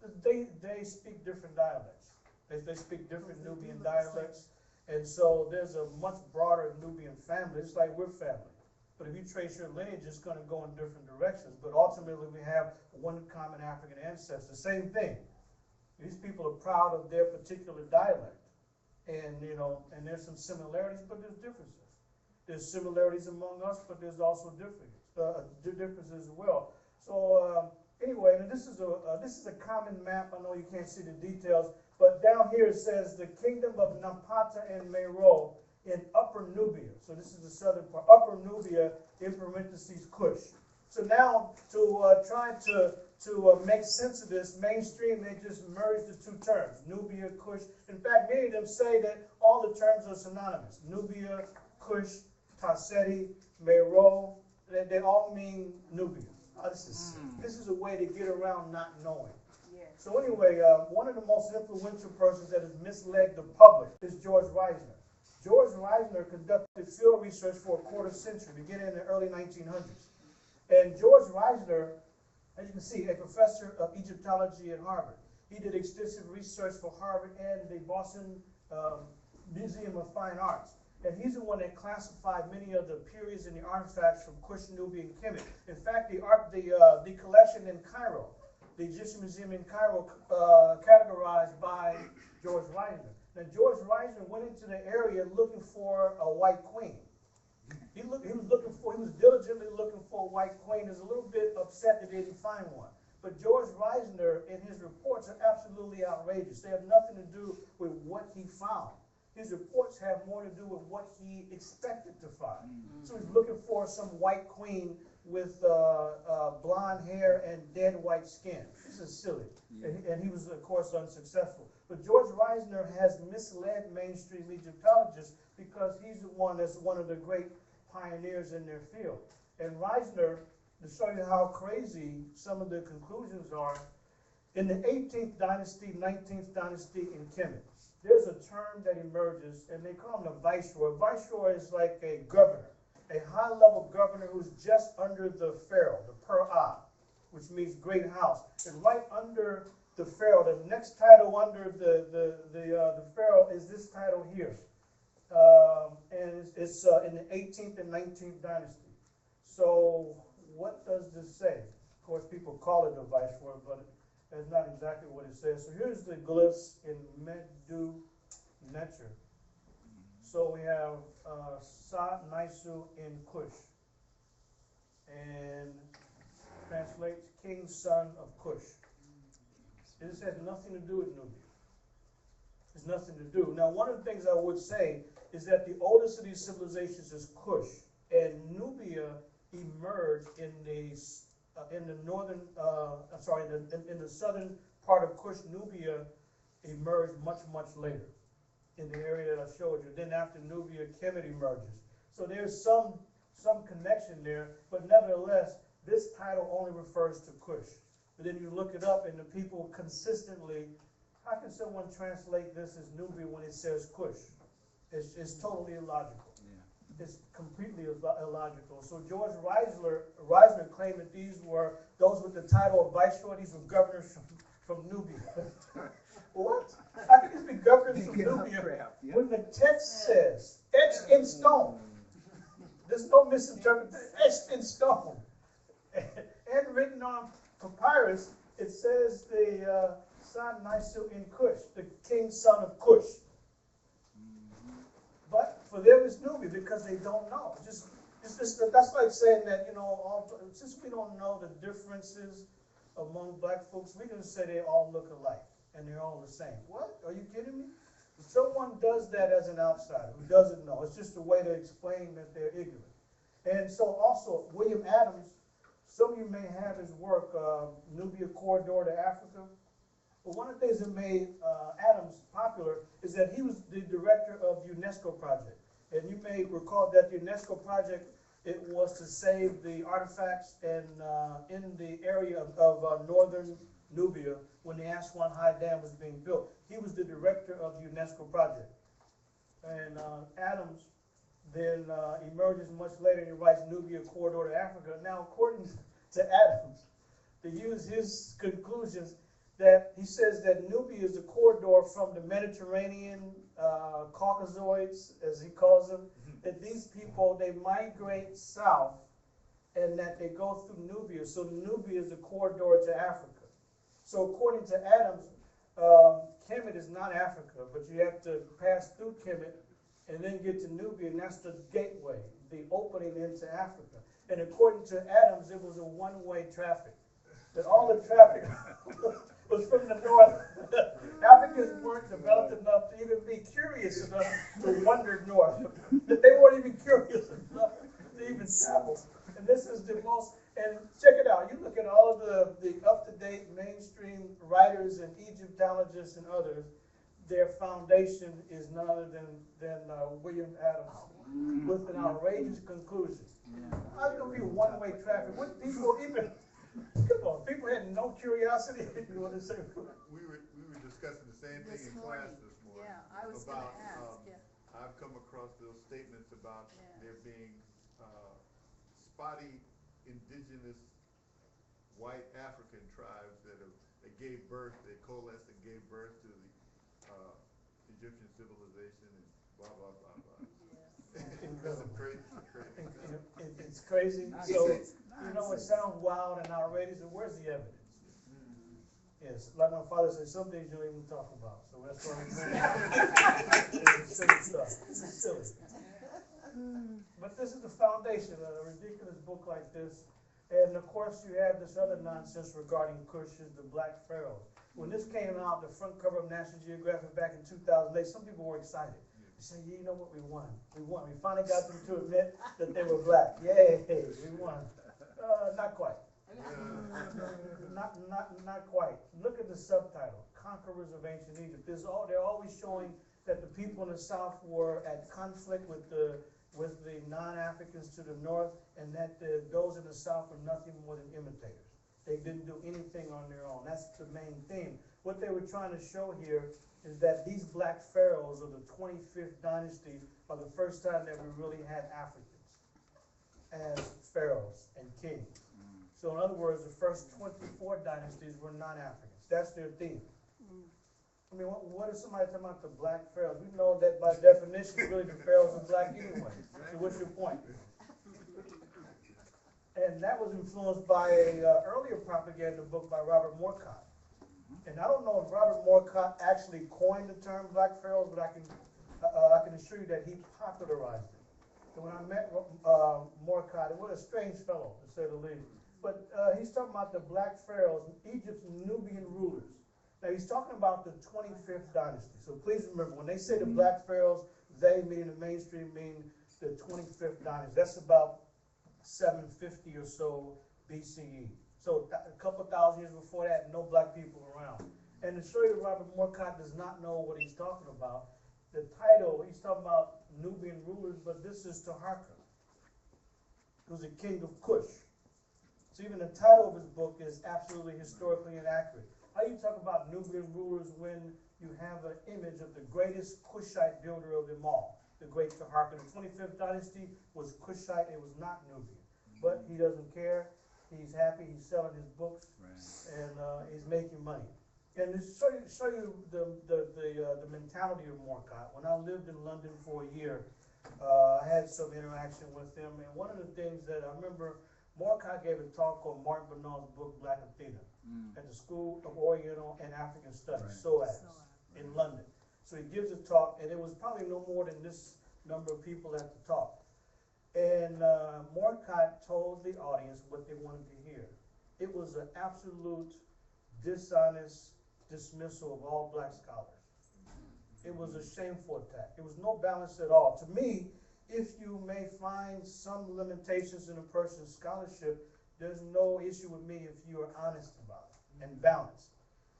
though. They speak different dialects. They speak different They do Nubian look the same. dialects, and so there's a much broader Nubian family. It's like we're family. But if you trace your lineage, it's going to go in different directions. But ultimately, we have one common African ancestor. Same thing. These people are proud of their particular dialect, and and there's some similarities, but there's differences. There's similarities among us, but there's also differences as well. So anyway, and this is a common map. I know you can't see the details, but down here it says the kingdom of Napata and Meroe in Upper Nubia. So this is the southern part. Upper Nubia, in parentheses, Kush. So now to try to make sense of this, mainstream, they just merged the two terms, Nubia, Kush. In fact, many of them say that all the terms are synonymous. Nubia, Kush, Tasseti, Meroe, they all mean Nubia. This is a way to get around not knowing. So anyway, one of the most influential persons that has misled the public is George Reisner. George Reisner conducted field research for a quarter century, beginning in the early 1900s. And George Reisner, as you can see, a professor of Egyptology at Harvard. He did extensive research for Harvard and the Boston Museum of Fine Arts. And he's the one that classified many of the periods and the artifacts from Kush, Nubia, and Kemet. In fact, the collection in Cairo, the Egyptian Museum in Cairo, categorized by George Reisner. Now, George Reisner went into the area looking for a white queen. He was diligently looking for a white queen. He was a little bit upset that he didn't find one. But George Reisner, in his reports, are absolutely outrageous. They have nothing to do with what he found. His reports have more to do with what he expected to find. So he's looking for some white queen with blonde hair and dead white skin. This is silly. And he was, of course, unsuccessful. But George Reisner has misled mainstream Egyptologists because he's the one that's one of the great pioneers in their field. And Reisner, to show you how crazy some of the conclusions are, in the 18th dynasty, 19th dynasty in Kemet, there's a term that emerges, and they call him the viceroy. Viceroy is like a governor, a high-level governor who's just under the pharaoh, the Per'ah, which means great house. And right under the pharaoh, the next title under the pharaoh is this title here. And it's in the 18th and 19th dynasty. So what does this say? Of course, people call it the viceroy, but that's not exactly what it says. So here's the glyphs in Medu Neter. So we have Sa Nisu in Kush, and translates king, son of Kush. This has nothing to do with Nubia. There's nothing to do. Now, one of the things I would say is that the oldest of these civilizations is Kush, and Nubia emerged in the in the northern, in the southern part of Kush, Nubia emerged much, much later in the area that I showed you. Then after Nubia, Kemet emerges. So there's some connection there, but nevertheless, this title only refers to Kush. But then you look it up and the people consistently, how can someone translate this as Nubia when it says Kush? It's totally illogical. It's completely illogical. So George Reisner claimed that those with the title of viceroy, these were governors from Nubia. What? How can these be governors from Nubia when the text says, etched in stone? There's no misinterpretation, etched in stone. And written on papyrus, it says the son Nisu in Kush, the king's son of Kush. But for them it's Nubia because they don't know. That's like saying that, since we don't know the differences among black folks, we can say they all look alike and they're all the same. What? Are you kidding me? If someone does that as an outsider who doesn't know, it's just a way to explain that they're ignorant. And so also, William Adams, some of you may have his work, Nubia Corridor to Africa. But one of the things that made Adams popular is that he was the director of the UNESCO project. And you may recall that the UNESCO project, it was to save the artifacts in the area of northern Nubia when the Aswan High Dam was being built. He was the director of the UNESCO project. And Adams then emerges much later and he writes Nubia Corridor to Africa. Now, according to Adams, to use his conclusions, that he says that Nubia is the corridor from the Mediterranean Caucasoids, as he calls them, that these people, they migrate south and that they go through Nubia. So Nubia is the corridor to Africa. So according to Adams, Kemet is not Africa, but you have to pass through Kemet and then get to Nubia, and that's the gateway, the opening into Africa. And according to Adams, it was a one-way traffic. That all the traffic was from the north. Africans weren't developed enough to even be curious enough to wander north. That they weren't even curious enough to even travel. And this is the most, and check it out, you look at all of the up-to-date mainstream writers and Egyptologists and others, their foundation is none other than William Adams with an outrageous conclusion. How's it going to be one-way traffic? What people even, come on, people had no curiosity. You want to say? We were discussing the same thing in class this morning. Yeah, I was going to ask. I've come across those statements about there being spotty indigenous white African tribes that gave birth, they coalesced and gave birth to the Egyptian civilization and blah, blah, blah, blah. It's crazy. It's crazy. So, it sounds wild and outrageous, and where's the evidence? Yes, like my father said, some things you don't even talk about. So that's what I'm saying. It's silly stuff. It's silly. But this is the foundation of a ridiculous book like this. And of course, you have this other nonsense regarding Kush, the Black Pharaohs. When this came out, the front cover of National Geographic back in 2008, some people were excited. They said, you know what, we won. We won. We finally got them to admit that they were black. Yay, we won. Not quite. Not quite. Look at the subtitle, Conquerors of Ancient Egypt. They're always showing that the people in the south were at conflict with the non-Africans to the north, and that those in the south were nothing more than imitators. They didn't do anything on their own. That's the main theme. What they were trying to show here is that these black pharaohs of the 25th dynasty are the first time that we really had Africans as pharaohs and kings. So in other words, the first 24 dynasties were non-Africans. That's their theme. I mean, what is somebody talking about the black pharaohs? We know that by definition, really the pharaohs are black anyway. So what's your point? And that was influenced by an earlier propaganda book by Robert Moorcock. And I don't know if Robert Moorcock actually coined the term black pharaohs, but I can assure you that he popularized it. So when I met Moorcock, it was a strange fellow, to say the least. But he's talking about the black pharaohs, Egypt's Nubian rulers. Now he's talking about the 25th dynasty. So please remember, when they say the black pharaohs, they, meaning the mainstream, mean the 25th dynasty. That's about 750 or so BCE. So a couple thousand years before that, no black people around. And to show you Robert Morcott does not know what he's talking about, the title, he's talking about Nubian rulers, but this is Taharka, who's the king of Kush. So even the title of his book is absolutely historically inaccurate. How do you talk about Nubian rulers when you have an image of the greatest Kushite builder of them all, the great Taharka? The 25th dynasty was Kushite, it was not Nubian. But he doesn't care, he's happy, he's selling his books, and he's making money. And to show you the mentality of Morcott, when I lived in London for a year, I had some interaction with him, and one of the things that I remember, Morcott gave a talk on Martin Bernard's book, Black Athena, at the School of Oriental and African Studies, SOAS, in London. So he gives a talk, and it was probably no more than this number of people at the talk. And Morcott told the audience what they wanted to hear. It was an absolute dishonest dismissal of all black scholars. It was a shameful attack. There was no balance at all. To me, if you may find some limitations in a person's scholarship, there's no issue with me if you are honest about it and balanced.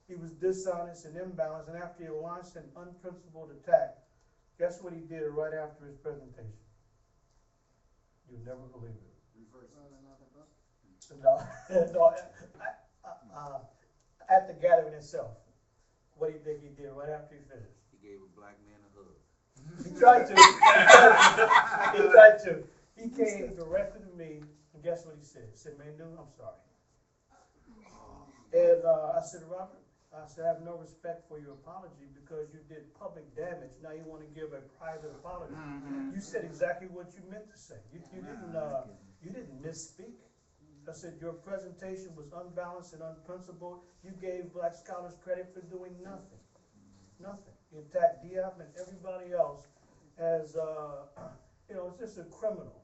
He was dishonest and imbalanced, and after he launched an unprincipled attack, guess what he did right after his presentation? You'll never believe it. No, at the gathering itself. What do you think he did right after he finished? He gave a black man a hug. He tried to. He tried to. He came directly to me, and guess what he said? He said, "Manu, I'm sorry." And I said, "Robert," I said, "I have no respect for your apology because you did public damage. Now you want to give a private apology." You said exactly what you meant to say. You didn't misspeak. I said your presentation was unbalanced and unprincipled. You gave black scholars credit for doing nothing. Nothing. You attacked Diop and everybody else as, it's just a criminal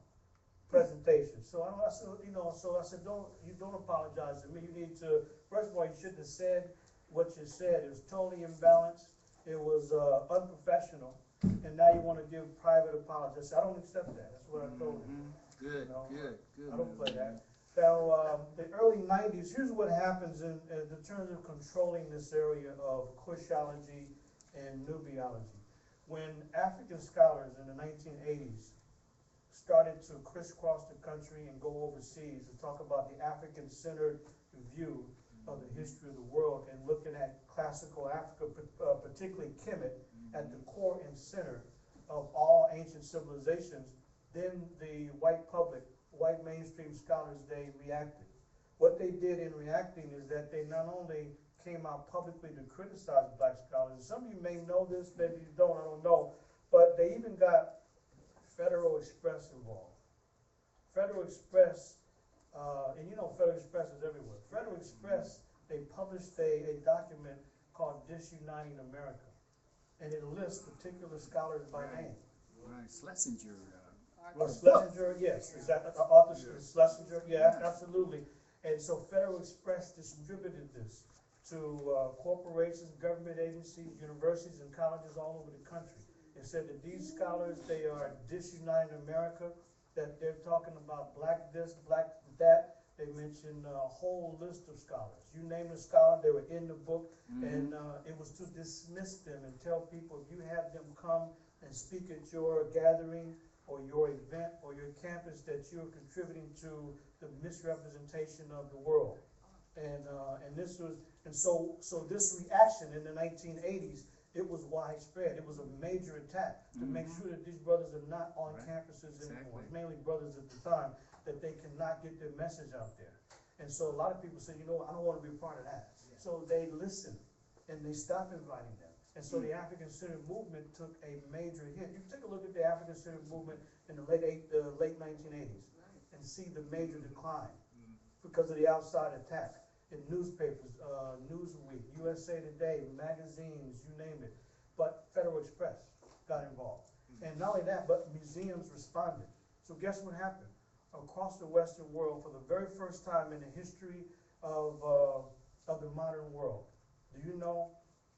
presentation. So I said, don't apologize to me. You need to, first of all, you shouldn't have said what you said. It was totally imbalanced. It was unprofessional. And now you want to give private apologies. I don't accept that. That's what I told him. Good. I don't play that. Now, the early 90s, here's what happens in terms of controlling this area of Kushology and Nubiology. When African scholars in the 1980s started to crisscross the country and go overseas and talk about the African-centered view of the history of the world and looking at classical Africa, particularly Kemet, at the core and center of all ancient civilizations, then the white public, white mainstream scholars, they reacted. What they did in reacting is that they not only came out publicly to criticize black scholars, and some of you may know this, maybe you don't, I don't know, but they even got Federal Express involved. Federal Express, and Federal Express is everywhere. Federal Express, they published a document called Disuniting America, and it lists particular scholars by name. Right, Schlesinger. Schlesinger, yes, exactly. Arthur Schlesinger, yeah, absolutely. And so Federal Express distributed this to corporations, government agencies, universities, and colleges all over the country. It said that these scholars, they are disuniting America, that they're talking about black this, black that. They mentioned a whole list of scholars. You name the scholar, they were in the book, and it was to dismiss them and tell people, if you have them come and speak at your gathering or your event or your campus, that you're contributing to the misrepresentation of the world. So this reaction in the 1980s, it was widespread. It was a major attack to make sure that these brothers are not on campuses anymore. Mainly brothers at the time, that they cannot get their message out there. And so a lot of people said, I don't want to be a part of that. So they listened and they stopped inviting them. And so the African-centered movement took a major hit. You can take a look at the African-centered movement in the late 1980s and see the major decline because of the outside attack in newspapers, Newsweek, USA Today, magazines, you name it. But Federal Express got involved. And not only that, but museums responded. So guess what happened? Across the Western world, for the very first time in the history of the modern world, do you know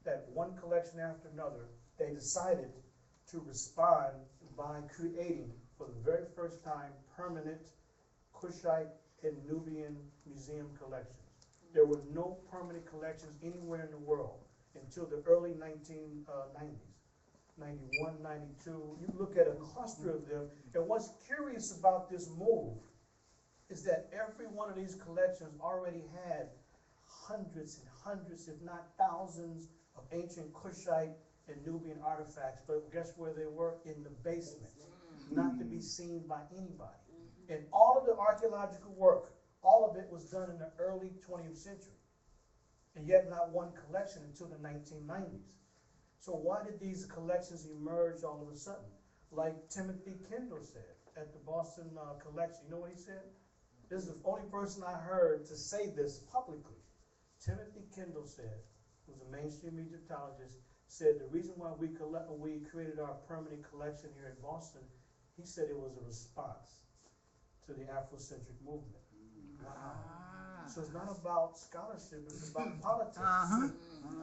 that one collection after another, they decided to respond by creating, for the very first time, permanent Kushite in Nubian museum collections. There were no permanent collections anywhere in the world until the early 1990s. 91, 92. You look at a cluster of them, and what's curious about this move is that every one of these collections already had hundreds and hundreds, if not thousands, of ancient Kushite and Nubian artifacts. But guess where they were? In the basement, not to be seen by anybody. And all of the archaeological work, all of it was done in the early 20th century, and yet not one collection until the 1990s. So why did these collections emerge all of a sudden? Like Timothy Kendall said at the Boston collection. You know what he said? This is the only person I heard to say this publicly. Timothy Kendall said, who's a mainstream Egyptologist, said the reason why we created our permanent collection here in Boston, he said it was a response to the Afrocentric movement. Wow. So it's not about scholarship, it's about politics.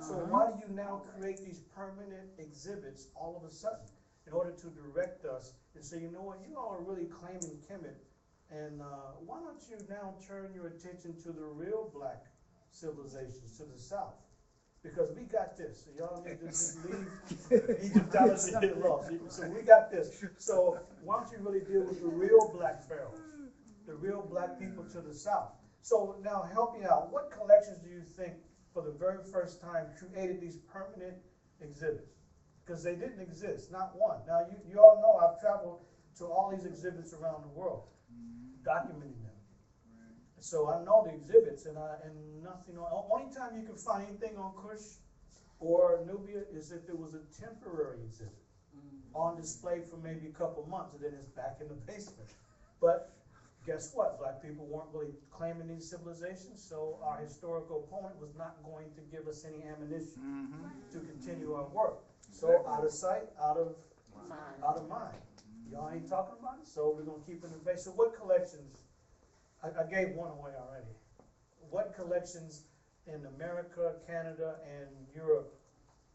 So why do you now create these permanent exhibits all of a sudden in order to direct us and say, you know what, you all are really claiming Kemet, and why don't you now turn your attention to the real black civilizations to the south? Because we got this. So y'all need to just leave Egyptology and get lost. So we got this. So why don't you really deal with the real black pharaohs, the real black people to the south? So now help me out. What collections do you think for the very first time created these permanent exhibits? Because they didn't exist, not one. Now you all know I've traveled to all these exhibits around the world, documenting them. So I know the exhibits, and nothing. Only time you can find anything on Kush or Nubia is if it was a temporary exhibit on display for maybe a couple months, and then it's back in the basement. But guess what? Black people weren't really claiming these civilizations, so our historical opponent was not going to give us any ammunition to continue our work. So out of sight, out of mind. Y'all ain't talking about it, so we're gonna keep it in the base. So what collections? I gave one away already. What collections in America, Canada, and Europe,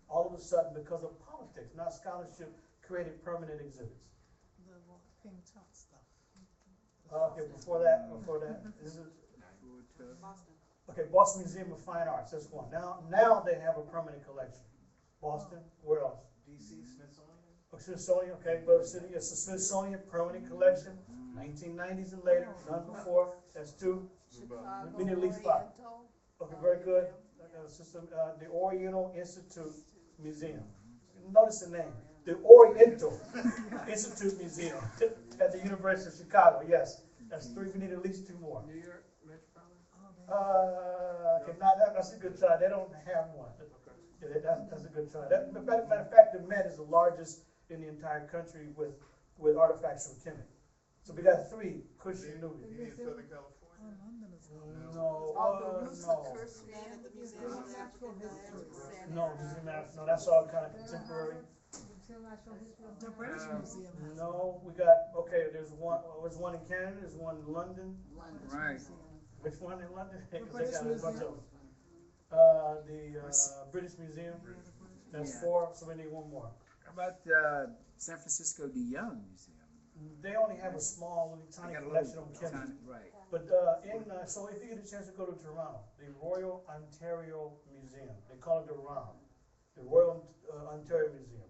all of a sudden, because of politics, not scholarship, created permanent exhibits? The walking top stuff. Okay, before that, this is Boston. okay. Boston Museum of Fine Arts. That's one. Now they have a permanent collection. Boston. Where else? DC, Smithsonian. Oh, Smithsonian. Okay, Grove City. It's the Smithsonian permanent collection. 1990s and later, none before. That's two. We need at least five. Okay, very good. The Oriental Institute Museum. Notice the name. The Oriental Institute Museum at the University of Chicago. Yes, that's three. We need at least two more. New York Metropolitan. Okay, that's a good try. They don't have one. Yeah, that's a good try. Matter of fact, the Met is the largest in the entire country with artifacts from Kemet. So we got three, Kush and Nubia. You in Southern California? No, The no. Museum of African No, that's all kind of contemporary. The British Museum has No, we got, okay, there's one in Canada, there's one in London. Right. Which one in London? The Because British they got a bunch Museum. of them. The British Museum, that's four, so we need one more. How about San Francisco de Young Museum? They only have a small, tiny They got a collection little on Kemet. tiny- Right. But so if you get a chance to go to Toronto, the Royal Ontario Museum, they call it the ROM, the Royal Ontario Museum.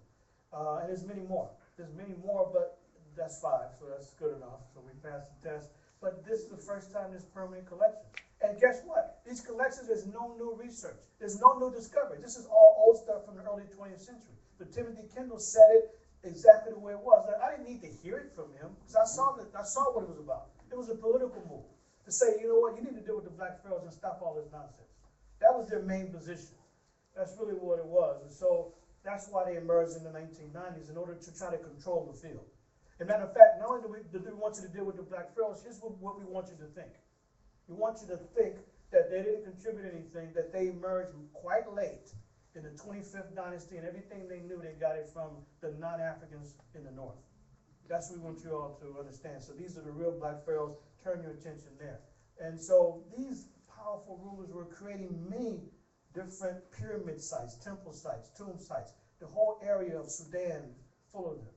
And there's many more. But that's five, so that's good enough. So we passed the test. But this is the first time this permanent collection. And guess what? These collections, there's no new research. There's no new discovery. This is all old stuff from the early 20th century. But Timothy Kendall said it exactly the way it was. I didn't need to hear it from him because I saw what it was about. It was a political move to say, you know what, you need to deal with the black pharaohs and stop all this nonsense. That was their main position. That's really what it was. And so that's why they emerged in the 1990s in order to try to control the field. As a matter of fact, not only do we want you to deal with the black pharaohs, here's what we want you to think. We want you to think that they didn't contribute anything, that they emerged quite late in the 25th dynasty, and everything they knew, they got it from the non-Africans in the north. That's what we want you all to understand. So these are the real black pharaohs. Turn your attention there. And so these powerful rulers were creating many different pyramid sites, temple sites, tomb sites, the whole area of Sudan full of them.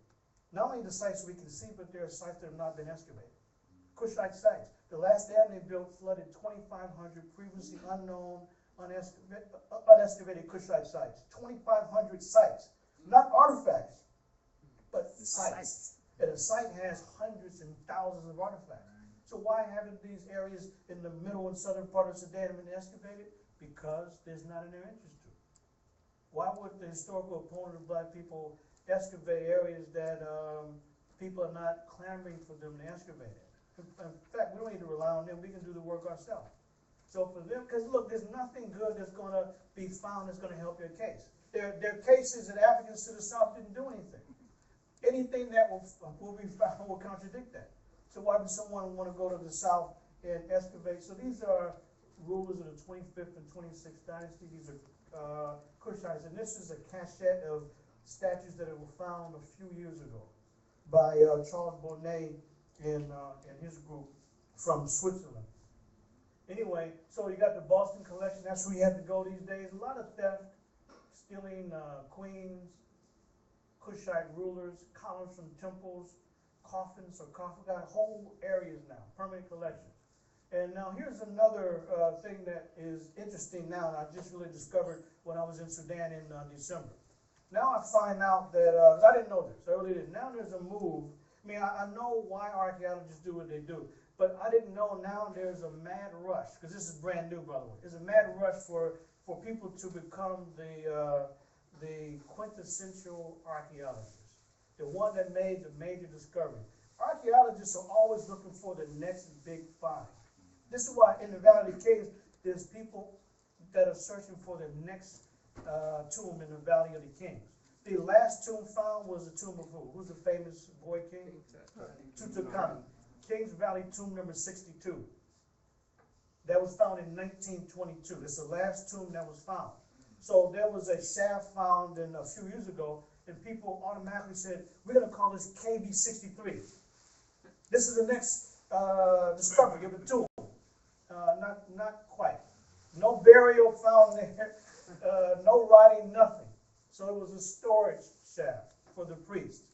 Not only the sites we can see, but there are sites that have not been excavated. Kushite sites. The last dam they built flooded 2,500 previously unknown, unexcavated Kushite sites. 2,500 sites, not artifacts, but sites. And a site has hundreds and thousands of artifacts. So why haven't these areas in the middle and southern part of Sudan been excavated? Because there's not in their interest to. Why would the historical opponent of black people excavate areas that people are not clamoring for them to excavate it? In fact, we don't need to rely on them. We can do the work ourselves. So for them, because look, there's nothing good that's going to be found that's going to help your case. There are cases that Africans to the south didn't do anything. Anything that will be found will contradict that. So why would someone want to go to the south and excavate? So these are rulers of the 25th and 26th dynasty. These are Kushites, and this is a cachette of statues that were found a few years ago by Charles Bonnet and his group from Switzerland. Anyway, so you got the Boston collection. That's where you have to go these days. A lot of theft, stealing queens, Kushite rulers, columns from temples, coffins or coffin. Got whole areas now, permanent collections. And now here's another thing that is interesting now, and I just really discovered when I was in Sudan in December. Now I find out that, I didn't know this, I really didn't. Now there's a move. I mean, I know why archaeologists do what they do, but I didn't know now there's a mad rush, because this is brand new, by the way. There's a mad rush for people to become the quintessential archaeologist, the one that made the major discovery. Archaeologists are always looking for the next big find. This is why in the Valley of the Kings, there's people that are searching for the next tomb in the Valley of the Kings. The last tomb found was the tomb of who? Who's the famous boy king? Tutankhamun. Kings Valley tomb number 62. That was found in 1922. That's the last tomb that was found. So there was a shaft found a few years ago, and people automatically said, we're going to call this KB 63. This is the next discovery of the tomb. Not quite. No burial found there, no writing, nothing. So it was a storage shaft for the priest.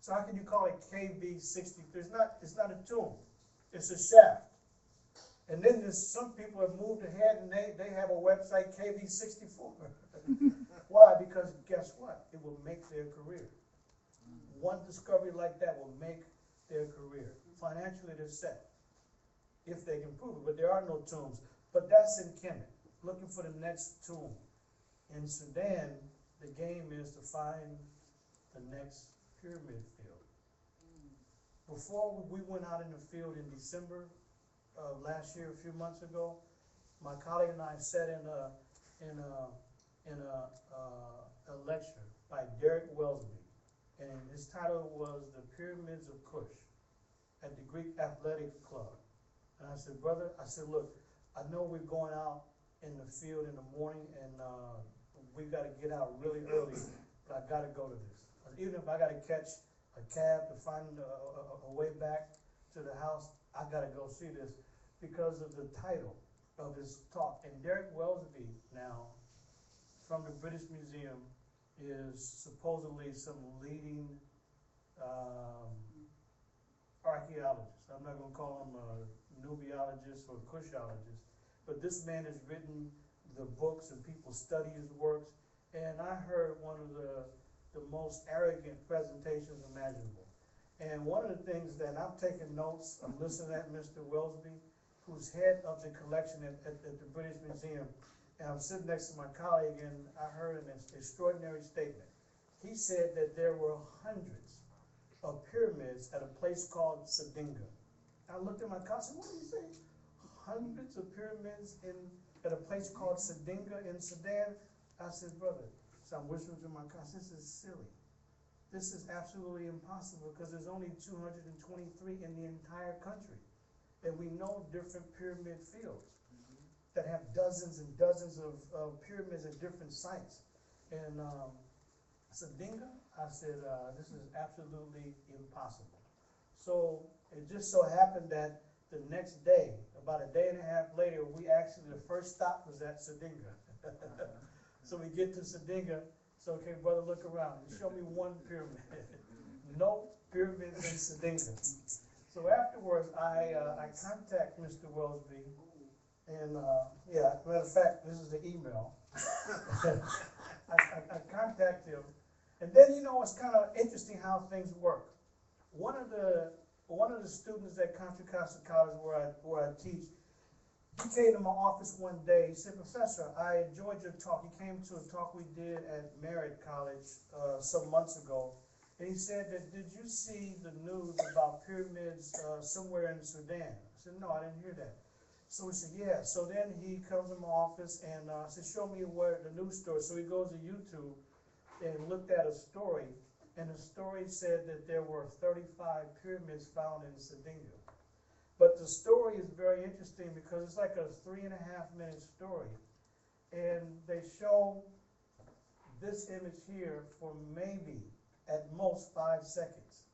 So how can you call it KB 63? It's not a tomb. It's a shaft. And then there's some people have moved ahead and they have a website, KB 64. Why? Because guess what? It will make their career. One discovery like that will make their career. Financially, they're set, if they can prove it. But there are no tombs. But that's in Kemet, looking for the next tomb. In Sudan, the game is to find the next pyramid field. Before we went out in the field in December of last year, a few months ago, my colleague and I sat in a lecture by Derek Wellesby, and his title was The Pyramids of Kush at the Greek Athletic Club. And I said, brother, look, I know we're going out in the field in the morning, and we got to get out really early, but I got to go to this. Even if I got to catch a cab to find a way back to the house, I got to go see this because of the title of his talk. And Derek Wellesby now, from the British Museum, is supposedly some leading archaeologist. I'm not going to call him a Nubiologist or Kushologist, but this man has written the books and people study his works, and I heard one of the most arrogant presentations imaginable. And one of the things that I'm taking notes, I'm listening at Mr. Wellesby, who's head of the collection at the British Museum, and I'm sitting next to my colleague, and I heard an extraordinary statement. He said that there were hundreds of pyramids at a place called Sadinga. I looked at my colleague and said, what did he say? Hundreds of pyramids at a place called Sadinga in Sudan? I said, brother, so I'm whispering to my colleague, this is silly. This is absolutely impossible because there's only 223 in the entire country. And we know different pyramid fields that have dozens and dozens of pyramids at different sites. And Sadinga, I said, this is absolutely impossible. So it just so happened that the next day, about a day and a half later, the first stop was at Sadinga. So we get to Sadinga, so okay, brother, look around. Show me one pyramid. No pyramids in Sadinga. So afterwards, I contact Mr. Wellesby, and yeah, matter of fact, this is the email. I contact him, and then it's kind of interesting how things work. One of the students at Contra Costa College where I teach, he came to my office one day. He said, "Professor, I enjoyed your talk." He came to a talk we did at Merritt College some months ago. And he said that, "Did you see the news about pyramids somewhere in Sudan?" I said, "No, I didn't hear that." So he said, "Yeah." So then he comes to my office and said, "Show me where the news story." So he goes to YouTube and looked at a story. And the story said that there were 35 pyramids found in Sardinia. But the story is very interesting because it's like a 3.5-minute story. And they show this image here for maybe at most 5 seconds,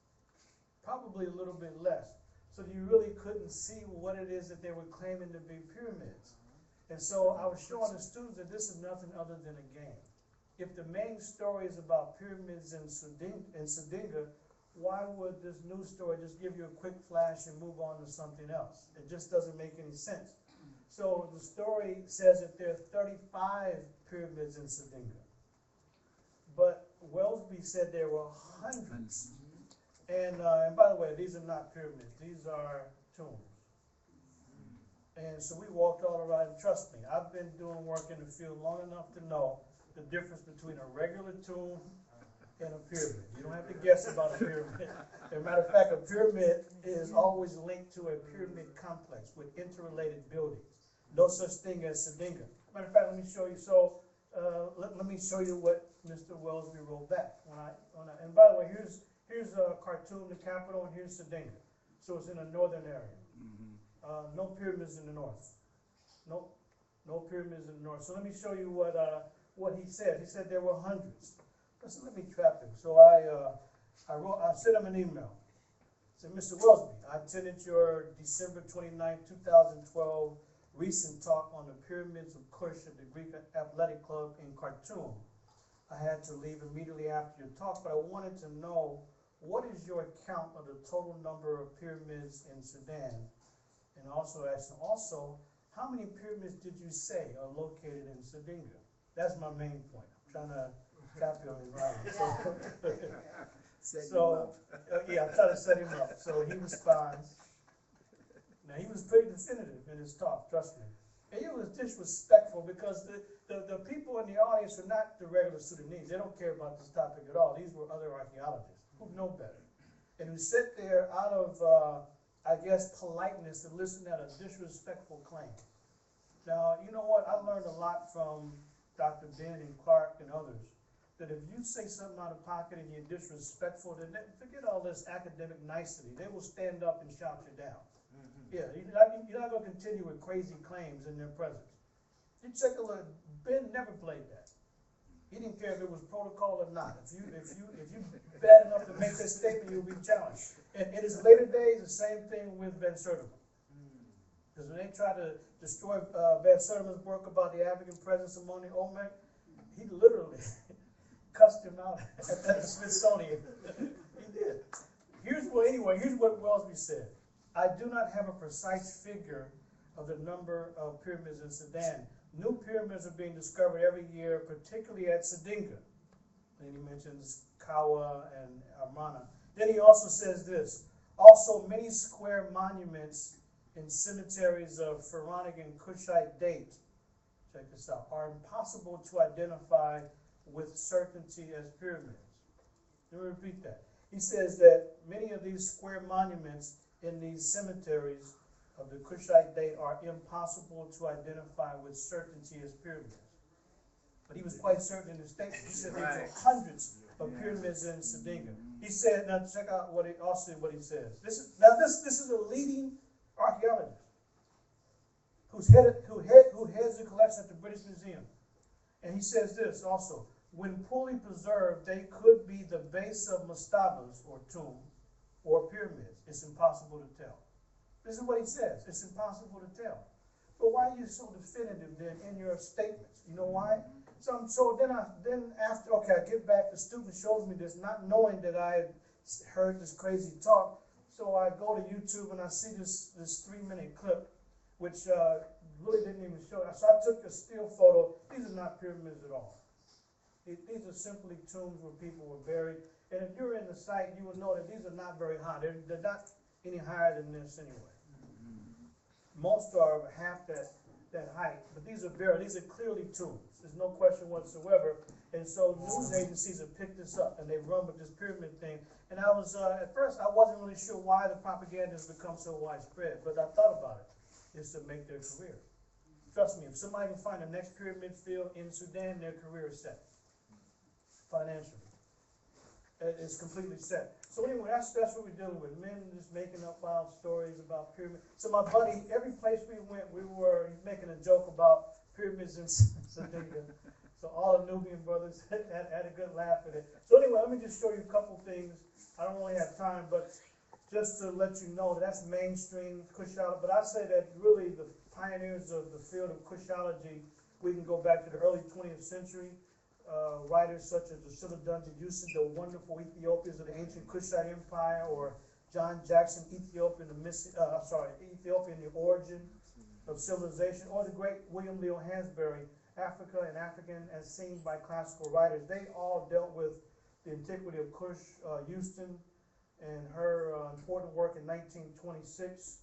probably a little bit less. So you really couldn't see what it is that they were claiming to be pyramids. And so I was showing the students that this is nothing other than a game. If the main story is about pyramids in Sardinia, why would this news story just give you a quick flash and move on to something else? It just doesn't make any sense. So the story says that there are 35 pyramids in Sardinia. But Wellesby said there were hundreds. And by the way, these are not pyramids. These are tombs. And so we walked all around, and trust me, I've been doing work in the field long enough to know the difference between a regular tomb and a pyramid. You don't have to guess about a pyramid. As a matter of fact, a pyramid is always linked to a pyramid complex with interrelated buildings. No such thing as Sardinia. Matter of fact, let me show you. So let me show you what Mr. Wellesby wrote back. And by the way, here's Khartoum, the capital, and here's Sardinia. So it's in the northern area. No pyramids in the north. No pyramids in the north. So let me show you what he said. He said there were hundreds. Listen, let me trap him. So I sent him an email. I said, "Mr. Wellesby, I attended your December 29, 2012 recent talk on the pyramids of Kush at the Greek Athletic Club in Khartoum. I had to leave immediately after your talk, but I wanted to know, what is your count of the total number of pyramids in Sudan?" And also asked him, how many pyramids did you say are located in Sardinia? That's my main point. I'm trying to copy on his writing. Yeah, I'm trying to set him up. So he responds. Now, he was pretty definitive in his talk, trust me. And he was disrespectful because the people in the audience are not the regular Sudanese. They don't care about this topic at all. These were other archaeologists who know better. And who sit there out of, I guess, politeness to listen at a disrespectful claim. Now, you know what? I learned a lot from Dr. Ben and Clark and others, that if you say something out of pocket and you're disrespectful, then forget all this academic nicety. They will stand up and shout you down. Yeah, you're not going to continue with crazy claims in their presence. You check a look. Ben never played that. He didn't care if it was protocol or not. If you bad enough to make this statement, you'll be challenged. And in his later days, the same thing with Van Sertima. Because when they tried to destroy Van Sertima's work about the African presence among the Olmec, he literally cussed him out at the Smithsonian. He did. Here's what Wellesby said. "I do not have a precise figure of the number of pyramids in Sudan. New pyramids are being discovered every year, particularly at Sardinia." And he mentions Kawa and Armana. Then he also says this. "Also, many square monuments in cemeteries of Pharaonic and Kushite date," check this out, "are impossible to identify with certainty as pyramids." Let me repeat that. He says that many of these square monuments in these cemeteries of the Kushite date are impossible to identify with certainty as pyramids. But he was quite certain in his statement. He said there were hundreds of pyramids in Sardinia. He said, now check out what he says. This is a leading archaeologist who heads the collection at the British Museum. And he says this also: "When poorly preserved, they could be the base of mastabas, or tombs, or pyramids. It's impossible to tell." This is what he says. It's impossible to tell. But why are you so definitive then in your statements? You know why? So then after I get back, the student shows me this, not knowing that I had heard this crazy talk. So I go to YouTube and I see this 3-minute clip, which really didn't even show. So I took a still photo. These are not pyramids at all. These are simply tombs where people were buried. And if you're in the site, you will know that these are not very high. They're not any higher than this anyway. Most are half that height, but these are buried. These are clearly tombs. There's no question whatsoever. And so news agencies have picked this up and they've run with this pyramid thing. And I was, at first, I wasn't really sure why the propaganda has become so widespread, but I thought about it. It's to make their career. Trust me, if somebody can find the next pyramid field in Sudan, their career is set. Financially. It's completely set. So anyway, that's what we're dealing with. Men just making up wild stories about pyramids. So my buddy, every place we went, we were making a joke about pyramids in Sudan. So all the Nubian brothers had a good laugh at it. So anyway, let me just show you a couple things. I don't really have time, but just to let you know, that's mainstream kushology. But I say that really the pioneers of the field of kushology, we can go back to the early 20th century. Writers such as the Dungeon Yusuf, the wonderful Ethiopians of the ancient Kushite Empire, or John Jackson, Ethiopian, the origin of civilization, or the great William Leo Hansberry, Africa and African as seen by classical writers. They all dealt with the antiquity of Kush. Houston and her important work in 1926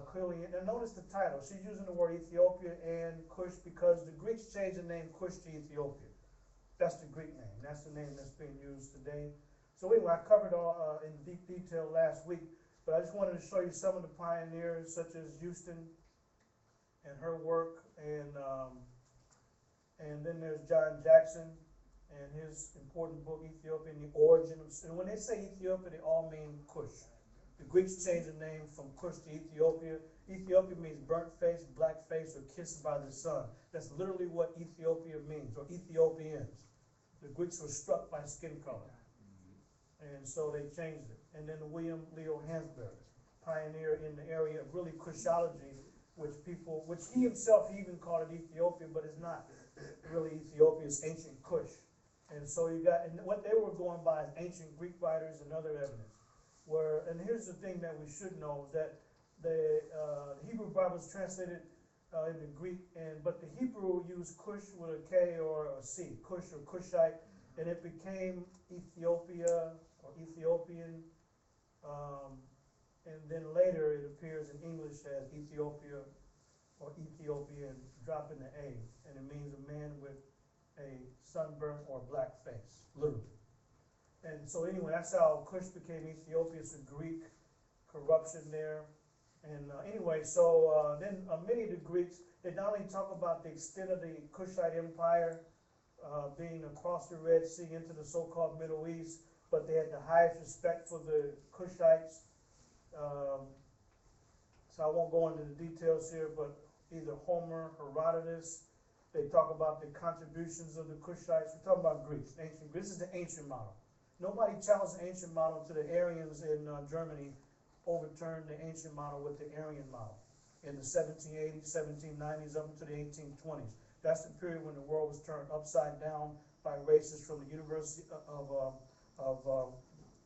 clearly, and notice the title. She's using the word Ethiopia and Kush because the Greeks changed the name Kush to Ethiopia. That's the Greek name. That's the name that's being used today. So anyway, I covered all in deep detail last week, but I just wanted to show you some of the pioneers, such as Houston and her work, and then there's John Jackson and his important book, Ethiopia and the Origin of. And when they say Ethiopia, they all mean Kush. The Greeks changed the name from Kush to Ethiopia. Ethiopia means burnt face, black face, or kissed by the sun. That's literally what Ethiopia means, or Ethiopians. The Greeks were struck by skin color. And so they changed it. And then William Leo Hansberry, pioneer in the area of really Kushology, which he himself even called it Ethiopia, but it's not really Ethiopia, it's ancient Kush. And so you got, and what they were going by is ancient Greek writers and other evidence. And here's the thing that we should know, is that the Hebrew Bible is translated in the Greek, but the Hebrew used Kush with a K or a C, Kush or Kushite, and it became Ethiopia or Ethiopian, and then later it appears in English as Ethiopia or Ethiopian, dropping the A, and it means a man with a sunburnt or black face, literally. And so anyway, that's how Kush became Ethiopia. It's a Greek corruption there. And anyway, so then many of the Greeks, they not only talk about the extent of the Kushite Empire being across the Red Sea into the so-called Middle East, but they had the highest respect for the Kushites. So I won't go into the details here, but either Homer, Herodotus, they talk about the contributions of the Kushites. We're talking about Greeks, ancient Greeks. This is the ancient model. Nobody challenged the ancient model to the Aryans in Germany overturned the ancient model with the Aryan model in the 1780s, 1790s, up into the 1820s. That's the period when the world was turned upside down by racists from the University of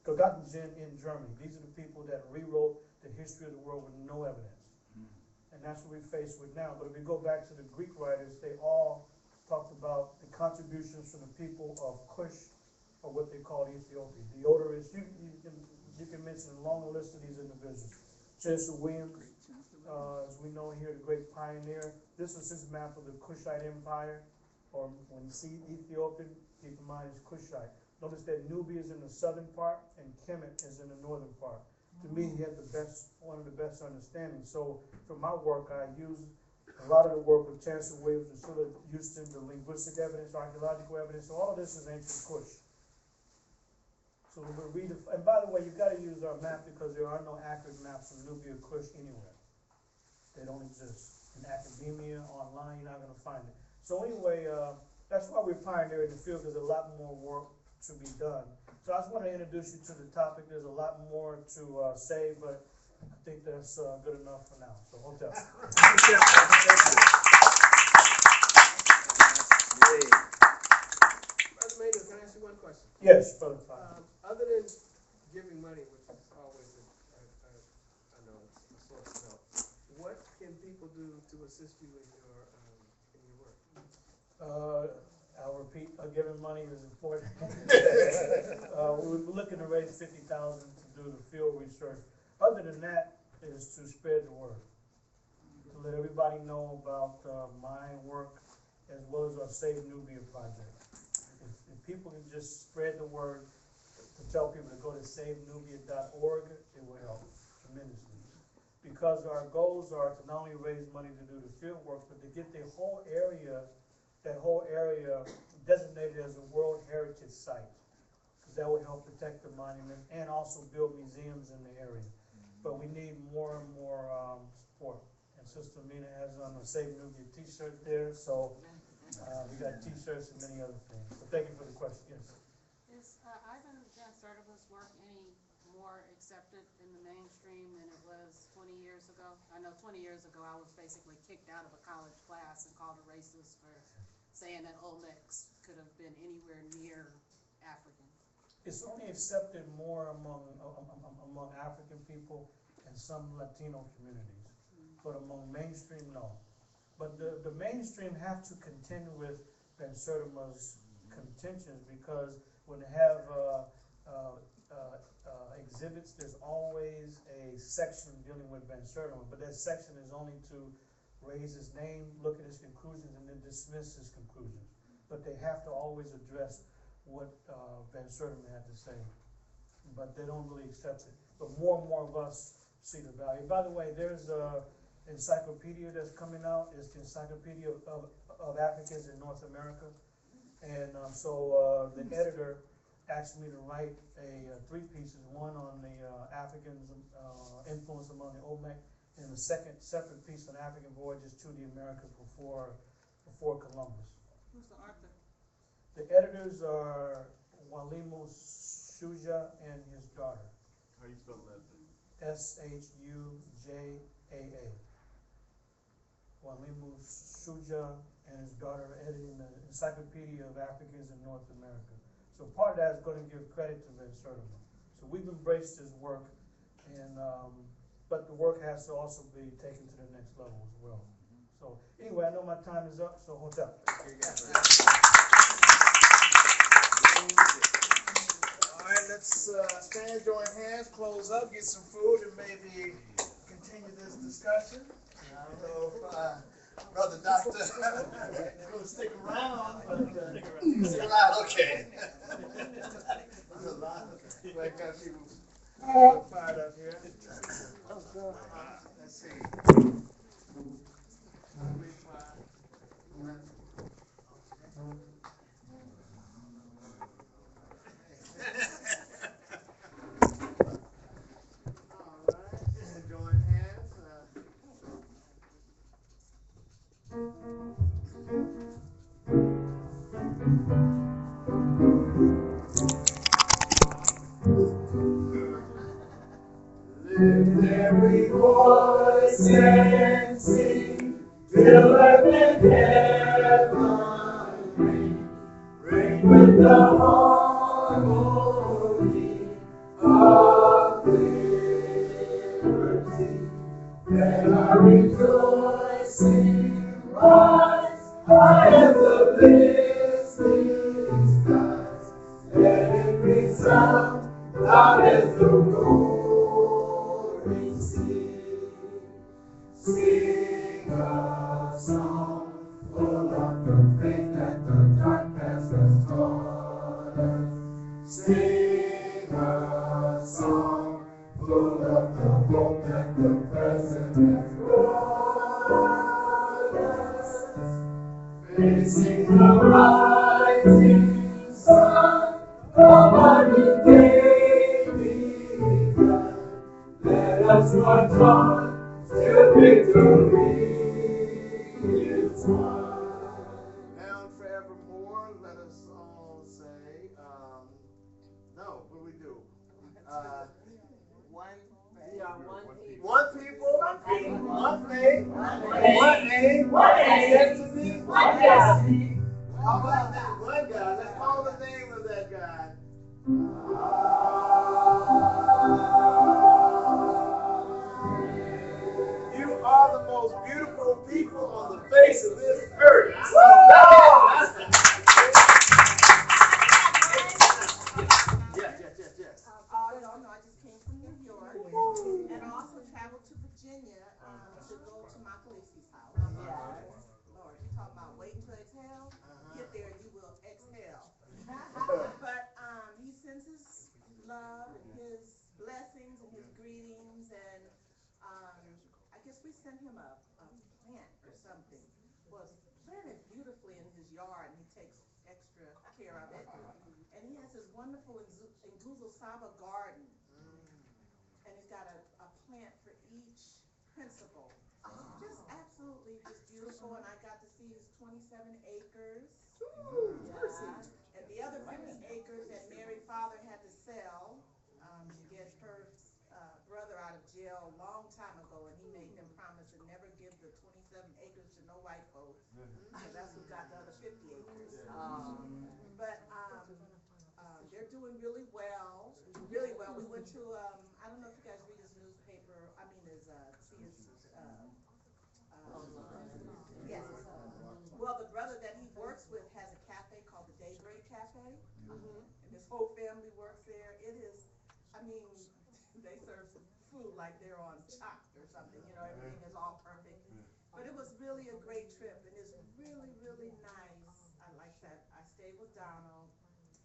Göttingen in Germany. These are the people that rewrote the history of the world with no evidence. And that's what we face with now. But if we go back to the Greek writers, they all talked about the contributions from the people of Kush, or what they called Ethiopia. Deodorus, you can mention a long list of these individuals. Chester Williams, as we know here, the great pioneer. This is his map of the Kushite Empire, or when you see Ethiopian, keep in mind it's Kushite. Notice that Nubia is in the southern part and Kemet is in the northern part. To me, he had one of the best understandings. So for my work, I use a lot of the work of Chancellor Williams and sort of Houston, the linguistic evidence, archaeological evidence. So all of this is ancient Kush. So we'll read it. And by the way, you've got to use our map because there are no accurate maps of Nubia Kush anywhere. They don't exist. In academia, online, you're not going to find it. So anyway, that's why we're pioneering the field. There's a lot more work to be done. So I just want to introduce you to the topic. There's a lot more to say, but I think that's good enough for now. So hold up. Brother Maynard, can I ask you one question? Yes, Brother. Other than giving money, which is always people do to assist you in your work? I'll repeat, giving money is important. We're looking to raise 50,000 to do the field research. Other than that, is to spread the word, to let everybody know about my work as well as our Save Nubia project. If people can just spread the word to tell people to go to savenubia.org, it will help tremendously. Because our goals are to not only raise money to do the field work, but to get the whole area, that whole area designated as a World Heritage Site. Because that will help protect the monument and also build museums in the area. But we need more and more support. And Sister Mina has on a Save Nubia t-shirt there, so we got t-shirts and many other things. So thank you for the question, yes. Is Ivan Van Sertima's work any more accepted in the mainstream than it was 20 years ago? I know 20 years ago I was basically kicked out of a college class and called a racist for saying that Olmecs could have been anywhere near African. It's only accepted more among African people and some Latino communities, but among mainstream, no. But the mainstream have to contend with Van Sertima's contentions, because when they have exhibits, there's always a section dealing with Van Sertima, but that section is only to raise his name, look at his conclusions, and then dismiss his conclusions. But they have to always address what Van Sertima had to say, but they don't really accept it. But more and more of us see the value. By the way, there's a encyclopedia that's coming out. It's the Encyclopedia of Africans in North America. And so the editor asked me to write three pieces, one on the Africans' influence among the Olmec, and the second separate piece on African voyages to the Americas before Columbus. Who's the author? The editors are Walimu Shuja and his daughter. How you spell that? Sjujaa. Walimu Shuja and his daughter are editing the Encyclopedia of Africans in North America. So part of that is going to give credit to Van Sertima. So we've embraced his work, and but the work has to also be taken to the next level as well. So anyway, I know my time is up, so hold up. All right, let's stand, join hands, close up, get some food, and maybe continue this discussion. I don't know if Brother Doctor is going to stick around, but stick around, okay. There's a lot of like got people fired up here. Let's see. Lift every voice and sing, till earth and heaven ring with the harmony of liberty. Let our rejoicing rise high as the listening skies. Let it resound loud as the roaring sea. Sing a song full of the faith that the dark past has taught us. Sing a song full of the hope that the present has brought us. Facing the rising sun of our new day begun. Let us march on till victory is won. Now and forevermore, let us all say, no, what do we do? One people. One people. One faith. One aim. One destiny. One destiny. How about that? One God. Let's call the name of that God. You are the the most beautiful people on the face of this earth. Yes. Y'all know I just came from New York, and I also traveled to Virginia to go to my Khaleesi's house. Lord, you talking about waiting to exhale? Get there and you will exhale. But he sends his love and his blessings and his greetings, and I guess we sent him a plant or something. Well, it's planted beautifully in his yard, and he takes extra care of it. And he has this wonderful Nguzo Saba garden. And he's got a plant for each principal. Just absolutely just beautiful. And I got to see his 27 acres. And the other 50 acres that Mary father had to sell to get her brother out of jail a long time ago. And he made them promise to never give the 27 acres to no white folks. So that's who got the other 50 acres. But they're doing really well. Really well. We went to, I don't know if you guys read his newspaper, see his, yes. Well, the brother that he works with has a cafe called the Daybreak Cafe, and his whole family works there. It is, they serve some food like they're on Chopped or something, everything is all perfect. But it was really a great trip, and it's really, really nice. I like that. I stayed with Donald.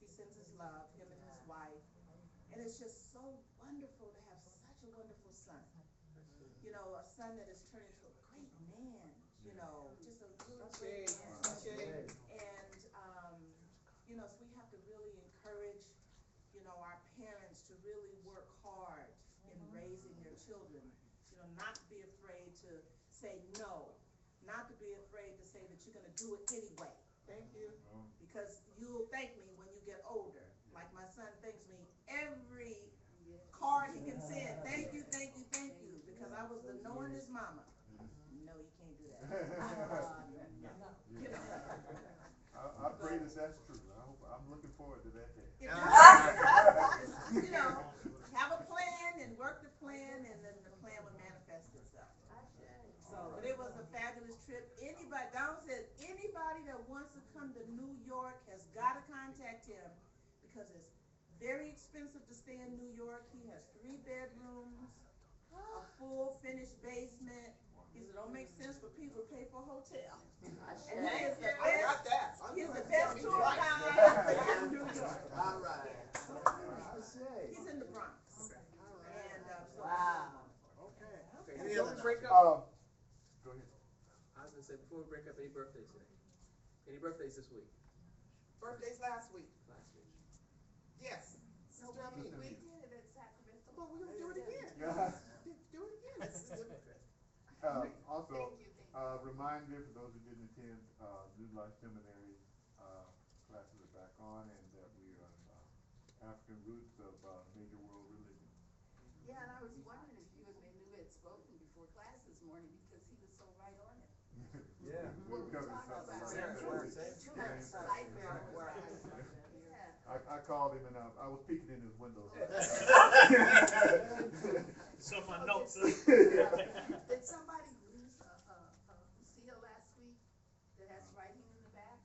He sends his love, him and his wife. And it's just so wonderful to have such a wonderful son. A son that has turned into a great man, just a really great man. And, so we have to really encourage, our parents to really work hard in raising their children. Not to be afraid to say no, not to be afraid to say that you're going to do it anyway. Thank you. Because you'll thank me when you get older. Like my son thanks me every card he can send. Thank you, thank you, thank you. Because I was the knowing his mama. No, you can't do that. I pray that that's true. I'm looking forward to that day. Have a plan and work the plan, and then the plan will manifest itself. But it was a fabulous trip. Anybody, Donald says, anybody that wants to come to New York has got to contact him, because it's very expensive to stay in New York. He has 3 bedrooms, a full finished basement. He said, don't make sense for people to pay for a hotel. And he is the best. He's the best tour guide in New York. All right. He's in the Bronx. And Wow. Okay. Any Before other we break Go up, ahead. I was gonna say, before we break up, any birthdays today? Any birthdays this week? birthdays last week. Yes. Sister We Amin. did it at Sacramento. Well, we're going to do it again. Yeah. Do it again. Also, reminder for those who didn't attend, New Life Seminary classes are back on, and that we are African roots of major world religions. Yeah, and I was wondering if you and Manu had spoken before class this morning, because he was so right on it. Yeah. What we're talking about. I called him and I was peeking in his window. Some of my notes. Did somebody lose a seal last week that has writing in the back?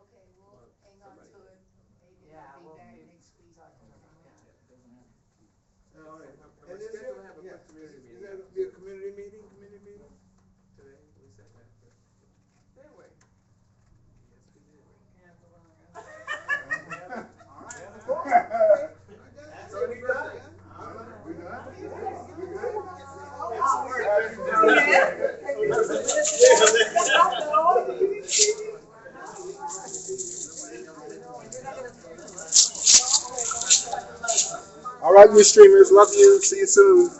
Okay, we'll hang on to it. Maybe it'll be back next week. All right. And We're scheduled to have a quick community Is meeting. there going to be a community meeting? Today, we said that. Did we? Yes, we did. So any birthday? We done? All right, you streamers. Love you. See you soon.